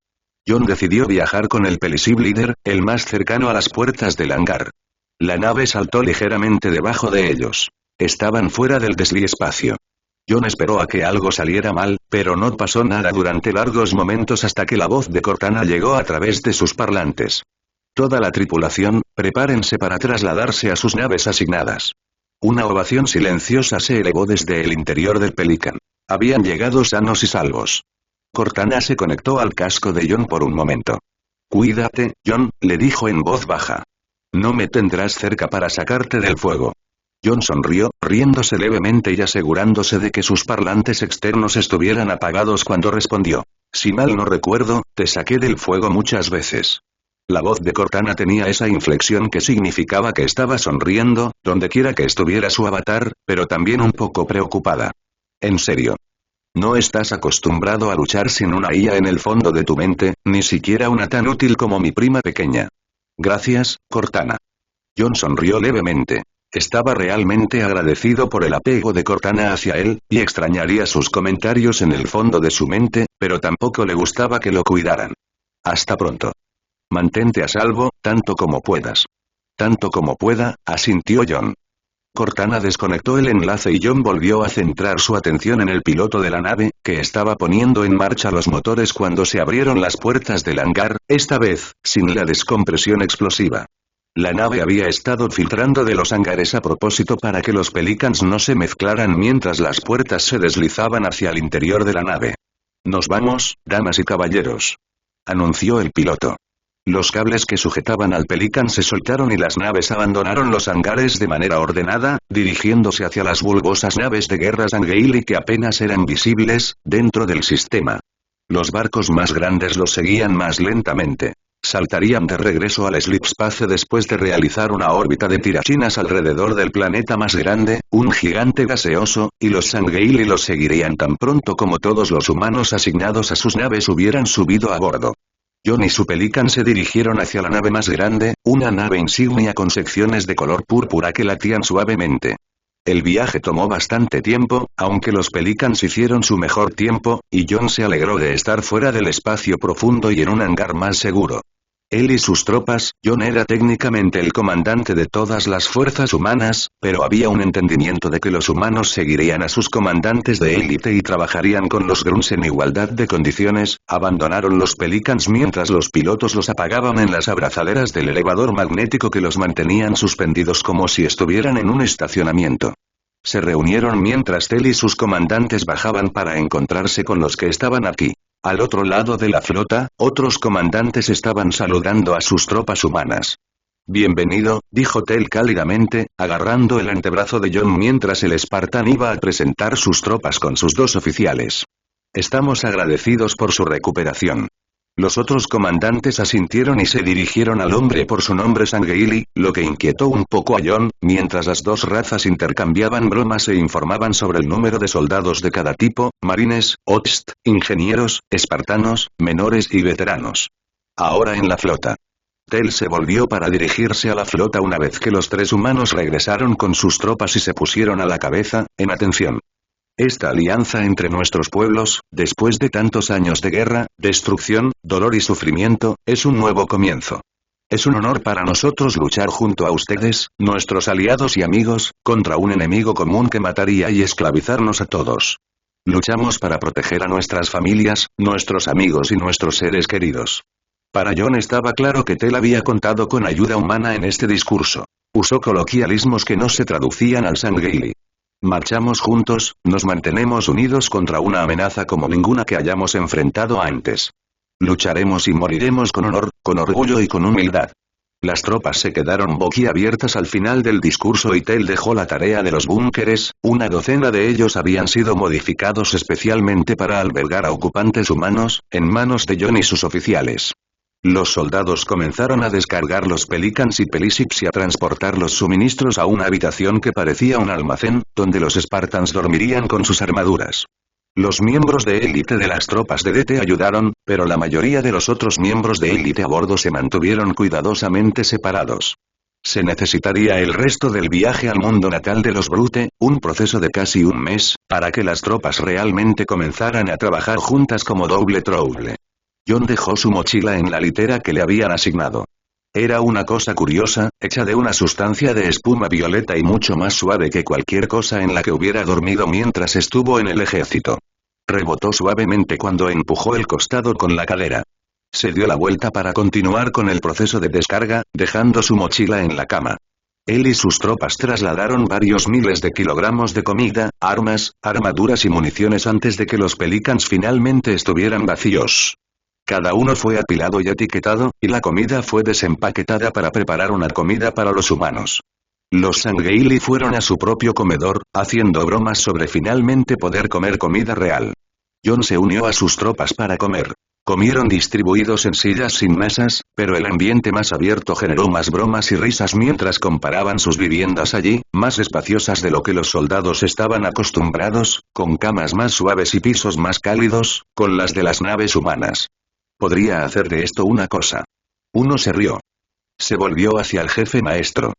John decidió viajar con el Pelicib Leader, el más cercano a las puertas del hangar. La nave saltó ligeramente debajo de ellos. Estaban fuera del desliespacio. John esperó a que algo saliera mal, pero no pasó nada durante largos momentos hasta que la voz de Cortana llegó a través de sus parlantes. Toda la tripulación, prepárense para trasladarse a sus naves asignadas. Una ovación silenciosa se elevó desde el interior del Pelican. Habían llegado sanos y salvos. Cortana se conectó al casco de John por un momento. Cuídate, John, le dijo en voz baja. No me tendrás cerca para sacarte del fuego. John sonrió, riéndose levemente y asegurándose de que sus parlantes externos estuvieran apagados cuando respondió. Si mal no recuerdo, te saqué del fuego muchas veces. La voz de Cortana tenía esa inflexión que significaba que estaba sonriendo, dondequiera que estuviera su avatar, pero también un poco preocupada. En serio. No estás acostumbrado a luchar sin una IA en el fondo de tu mente, ni siquiera una tan útil como mi prima pequeña. Gracias, Cortana. John sonrió levemente. Estaba realmente agradecido por el apego de Cortana hacia él, y extrañaría sus comentarios en el fondo de su mente, pero tampoco le gustaba que lo cuidaran. Hasta pronto. Mantente a salvo, tanto como puedas. Tanto como pueda, asintió John. Cortana desconectó el enlace y John volvió a centrar su atención en el piloto de la nave, que estaba poniendo en marcha los motores cuando se abrieron las puertas del hangar, esta vez, sin la descompresión explosiva. La nave había estado filtrando de los hangares a propósito para que los Pelicans no se mezclaran mientras las puertas se deslizaban hacia el interior de la nave. Nos vamos, damas y caballeros. Anunció el piloto. Los cables que sujetaban al Pelican se soltaron y las naves abandonaron los hangares de manera ordenada, dirigiéndose hacia las bulbosas naves de guerra Sangheili que apenas eran visibles, dentro del sistema. Los barcos más grandes los seguían más lentamente. Saltarían de regreso al Slipspace después de realizar una órbita de tirachinas alrededor del planeta más grande, un gigante gaseoso, y los Sangheili los seguirían tan pronto como todos los humanos asignados a sus naves hubieran subido a bordo. John y su Pelican se dirigieron hacia la nave más grande, una nave insignia con secciones de color púrpura que latían suavemente. El viaje tomó bastante tiempo, aunque los Pelicans hicieron su mejor tiempo, y John se alegró de estar fuera del espacio profundo y en un hangar más seguro. Él y sus tropas, John era técnicamente el comandante de todas las fuerzas humanas, pero había un entendimiento de que los humanos seguirían a sus comandantes de élite y trabajarían con los Grunts en igualdad de condiciones. Abandonaron los Pelicans mientras los pilotos los apagaban en las abrazaderas del elevador magnético que los mantenían suspendidos como si estuvieran en un estacionamiento. Se reunieron mientras él y sus comandantes bajaban para encontrarse con los que estaban aquí. Al otro lado de la flota, otros comandantes estaban saludando a sus tropas humanas. Bienvenido, dijo Tel cálidamente, agarrando el antebrazo de John mientras el Spartan iba a presentar sus tropas con sus dos oficiales. Estamos agradecidos por su recuperación. Los otros comandantes asintieron y se dirigieron al hombre por su nombre Sangheili, lo que inquietó un poco a John, mientras las dos razas intercambiaban bromas e informaban sobre el número de soldados de cada tipo, marines, host, ingenieros, espartanos, menores y veteranos. Ahora en la flota. Tel se volvió para dirigirse a la flota una vez que los tres humanos regresaron con sus tropas y se pusieron a la cabeza, en atención. Esta alianza entre nuestros pueblos, después de tantos años de guerra, destrucción, dolor y sufrimiento, es un nuevo comienzo. Es un honor para nosotros luchar junto a ustedes, nuestros aliados y amigos, contra un enemigo común que mataría y esclavizarnos a todos. Luchamos para proteger a nuestras familias, nuestros amigos y nuestros seres queridos. Para John estaba claro que Tel había contado con ayuda humana en este discurso. Usó coloquialismos que no se traducían al Sangheili. Marchamos juntos, nos mantenemos unidos contra una amenaza como ninguna que hayamos enfrentado antes. Lucharemos y moriremos con honor, con orgullo y con humildad. Las tropas se quedaron boquiabiertas al final del discurso y Tel dejó la tarea de los búnkeres, una docena de ellos habían sido modificados especialmente para albergar a ocupantes humanos, en manos de John y sus oficiales. Los soldados comenzaron a descargar los Pelicans y Pelicips y a transportar los suministros a una habitación que parecía un almacén, donde los Spartans dormirían con sus armaduras. Los miembros de élite de las tropas de DT ayudaron, pero la mayoría de los otros miembros de élite a bordo se mantuvieron cuidadosamente separados. Se necesitaría el resto del viaje al mundo natal de los Brute, un proceso de casi un mes, para que las tropas realmente comenzaran a trabajar juntas como doble trouble. John dejó su mochila en la litera que le habían asignado. Era una cosa curiosa, hecha de una sustancia de espuma violeta y mucho más suave que cualquier cosa en la que hubiera dormido mientras estuvo en el ejército. Rebotó suavemente cuando empujó el costado con la cadera. Se dio la vuelta para continuar con el proceso de descarga, dejando su mochila en la cama. Él y sus tropas trasladaron varios miles de kilogramos de comida, armas, armaduras y municiones antes de que los Pelicans finalmente estuvieran vacíos. Cada uno fue apilado y etiquetado, y la comida fue desempaquetada para preparar una comida para los humanos. Los Sangheili fueron a su propio comedor, haciendo bromas sobre finalmente poder comer comida real. Jon se unió a sus tropas para comer. Comieron distribuidos en sillas sin mesas, pero el ambiente más abierto generó más bromas y risas mientras comparaban sus viviendas allí, más espaciosas de lo que los soldados estaban acostumbrados, con camas más suaves y pisos más cálidos, con las de las naves humanas. Podría hacer de esto una cosa. Uno se rió. Se volvió hacia el jefe maestro.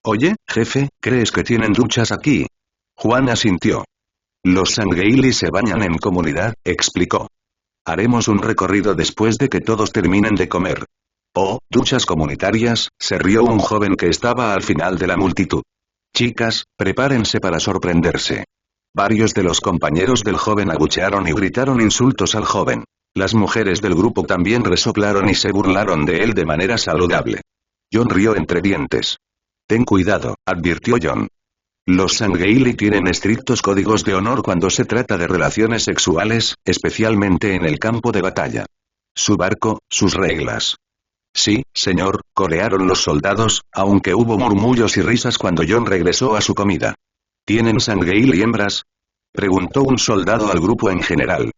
Oye, jefe, ¿crees que tienen duchas aquí? Juan asintió. Los Sangheili se bañan en comunidad, explicó. Haremos un recorrido después de que todos terminen de comer. Oh, duchas comunitarias, se rió un joven que estaba al final de la multitud. Chicas, prepárense para sorprenderse. Varios de los compañeros del joven abuchearon y gritaron insultos al joven. Las mujeres del grupo también resoplaron y se burlaron de él de manera saludable. Jon rió entre dientes. Ten cuidado, advirtió Jon. Los Sangheili tienen estrictos códigos de honor cuando se trata de relaciones sexuales, especialmente en el campo de batalla. Su barco, sus reglas. Sí, señor, corearon los soldados, aunque hubo murmullos y risas cuando Jon regresó a su comida. ¿Tienen Sangheili hembras? Preguntó un soldado al grupo en general.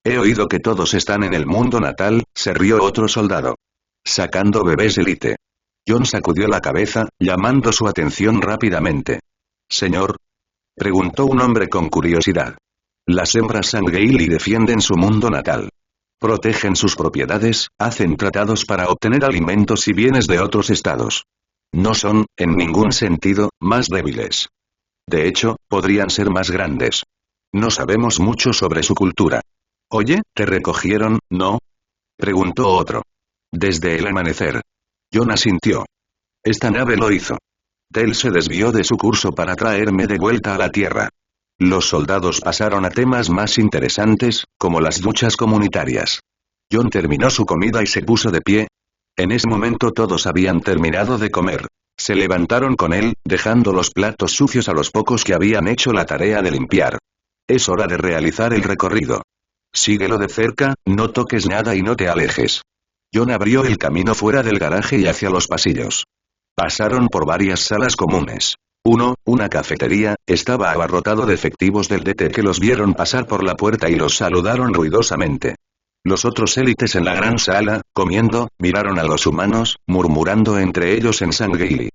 He oído que todos están en el mundo natal, se rió otro soldado. Sacando bebés élite. Jon sacudió la cabeza, llamando su atención rápidamente. Señor. Preguntó un hombre con curiosidad. Las hembras Sangheili defienden su mundo natal. Protegen sus propiedades, hacen tratados para obtener alimentos y bienes de otros estados. No son, en ningún sentido, más débiles. De hecho, podrían ser más grandes. No sabemos mucho sobre su cultura. Oye, ¿te recogieron, no? Preguntó otro. Desde el amanecer. Jon asintió. Esta nave lo hizo. Tel se desvió de su curso para traerme de vuelta a la Tierra. Los soldados pasaron a temas más interesantes, como las duchas comunitarias. Jon terminó su comida y se puso de pie. En ese momento todos habían terminado de comer. Se levantaron con él, dejando los platos sucios a los pocos que habían hecho la tarea de limpiar. Es hora de realizar el recorrido. Síguelo de cerca, no toques nada y no te alejes. Jon abrió el camino fuera del garaje y hacia los pasillos. Pasaron por varias salas comunes. Una cafetería, estaba abarrotado de efectivos del DT que los vieron pasar por la puerta y los saludaron ruidosamente. Los otros élites en la gran sala, comiendo, miraron a los humanos, murmurando entre ellos en Sangheili.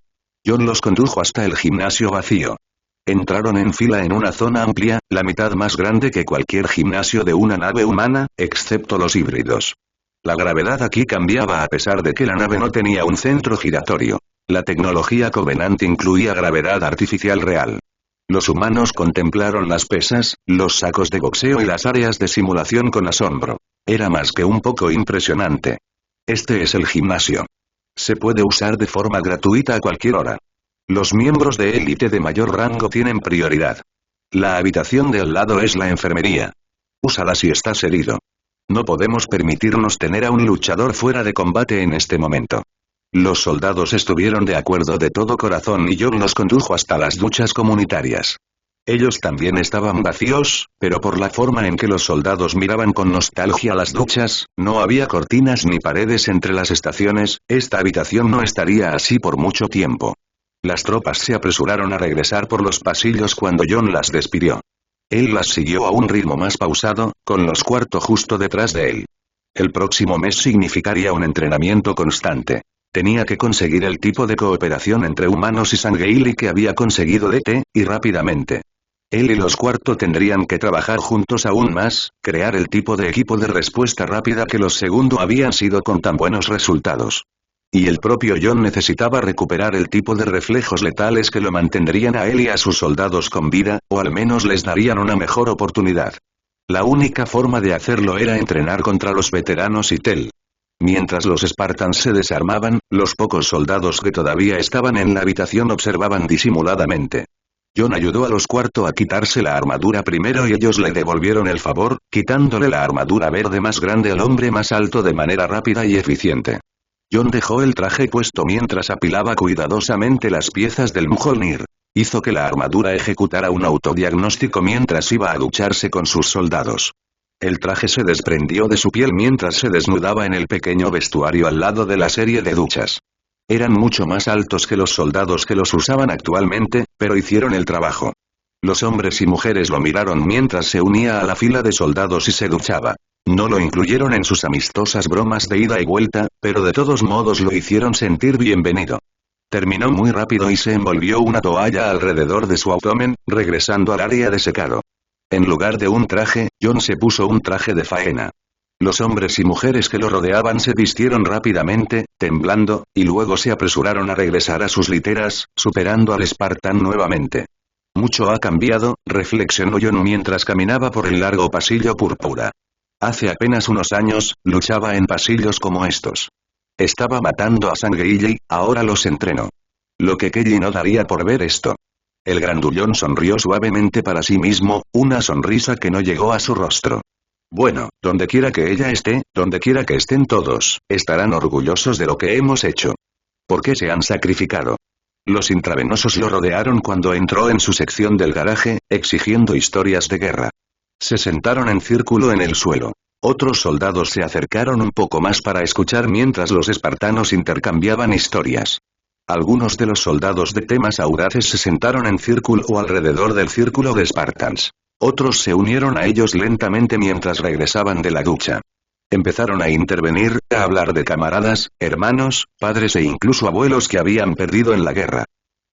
Jon los condujo hasta el gimnasio vacío. Entraron en fila en una zona amplia, la mitad más grande que cualquier gimnasio de una nave humana, excepto los híbridos. La gravedad aquí cambiaba a pesar de que la nave no tenía un centro giratorio. La tecnología Covenant incluía gravedad artificial real. Los humanos contemplaron las pesas, los sacos de boxeo y las áreas de simulación con asombro. Era más que un poco impresionante. Este es el gimnasio. Se puede usar de forma gratuita a cualquier hora. Los miembros de élite de mayor rango tienen prioridad. La habitación de al lado es la enfermería. Úsala si estás herido. No podemos permitirnos tener a un luchador fuera de combate en este momento. Los soldados estuvieron de acuerdo de todo corazón y Jon los condujo hasta las duchas comunitarias. Ellos también estaban vacíos, pero por la forma en que los soldados miraban con nostalgia las duchas, no había cortinas ni paredes entre las estaciones, esta habitación no estaría así por mucho tiempo. Las tropas se apresuraron a regresar por los pasillos cuando Jon las despidió. Él las siguió a un ritmo más pausado, con los cuartos justo detrás de él. El próximo mes significaría un entrenamiento constante. Tenía que conseguir el tipo de cooperación entre humanos y Sangheili que había conseguido DT, y rápidamente. Él y los Cuarto tendrían que trabajar juntos aún más, crear el tipo de equipo de respuesta rápida que los Segundo habían sido con tan buenos resultados. Y el propio Jon necesitaba recuperar el tipo de reflejos letales que lo mantendrían a él y a sus soldados con vida, o al menos les darían una mejor oportunidad. La única forma de hacerlo era entrenar contra los veteranos y Tel. Mientras los Spartans se desarmaban, los pocos soldados que todavía estaban en la habitación observaban disimuladamente. Jon ayudó a los Cuarto a quitarse la armadura primero y ellos le devolvieron el favor, quitándole la armadura verde más grande al hombre más alto de manera rápida y eficiente. Jon dejó el traje puesto mientras apilaba cuidadosamente las piezas del Mjolnir. Hizo que la armadura ejecutara un autodiagnóstico mientras iba a ducharse con sus soldados. El traje se desprendió de su piel mientras se desnudaba en el pequeño vestuario al lado de la serie de duchas. Eran mucho más altos que los soldados que los usaban actualmente, pero hicieron el trabajo. Los hombres y mujeres lo miraron mientras se unía a la fila de soldados y se duchaba. No lo incluyeron en sus amistosas bromas de ida y vuelta, pero de todos modos lo hicieron sentir bienvenido. Terminó muy rápido y se envolvió una toalla alrededor de su abdomen, regresando al área de secado. En lugar de un traje, John se puso un traje de faena. Los hombres y mujeres que lo rodeaban se vistieron rápidamente, temblando, y luego se apresuraron a regresar a sus literas, superando al Spartan nuevamente. Mucho ha cambiado, reflexionó John mientras caminaba por el largo pasillo púrpura. Hace apenas unos años, luchaba en pasillos como estos. Estaba matando a Sangeiji, ahora los entrenó. Lo que Kelly no daría por ver esto. El grandullón sonrió suavemente para sí mismo, una sonrisa que no llegó a su rostro. Bueno, donde quiera que ella esté, donde quiera que estén todos, estarán orgullosos de lo que hemos hecho. ¿Por qué se han sacrificado? Los intravenosos lo rodearon cuando entró en su sección del garaje, exigiendo historias de guerra. Se sentaron en círculo en el suelo. Otros soldados se acercaron un poco más para escuchar mientras los espartanos intercambiaban historias. Algunos de los soldados de temas audaces se sentaron en círculo o alrededor del círculo de Spartans. Otros se unieron a ellos lentamente mientras regresaban de la ducha. Empezaron a intervenir, a hablar de camaradas, hermanos, padres e incluso abuelos que habían perdido en la guerra.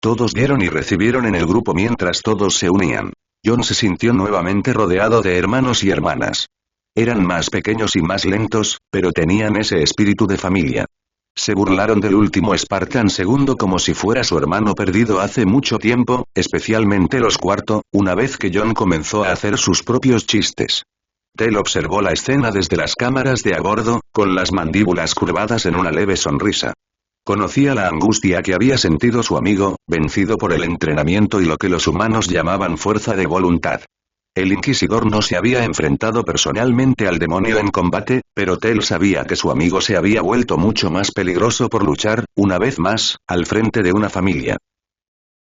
Todos dieron y recibieron en el grupo mientras todos se unían. John se sintió nuevamente rodeado de hermanos y hermanas. Eran más pequeños y más lentos, pero tenían ese espíritu de familia. Se burlaron del último Spartan segundo como si fuera su hermano perdido hace mucho tiempo, especialmente los cuarto, una vez que John comenzó a hacer sus propios chistes. Tel observó la escena desde las cámaras de a bordo, con las mandíbulas curvadas en una leve sonrisa. Conocía la angustia que había sentido su amigo, vencido por el entrenamiento y lo que los humanos llamaban fuerza de voluntad. El inquisidor no se había enfrentado personalmente al demonio en combate, pero Tel sabía que su amigo se había vuelto mucho más peligroso por luchar, una vez más, al frente de una familia.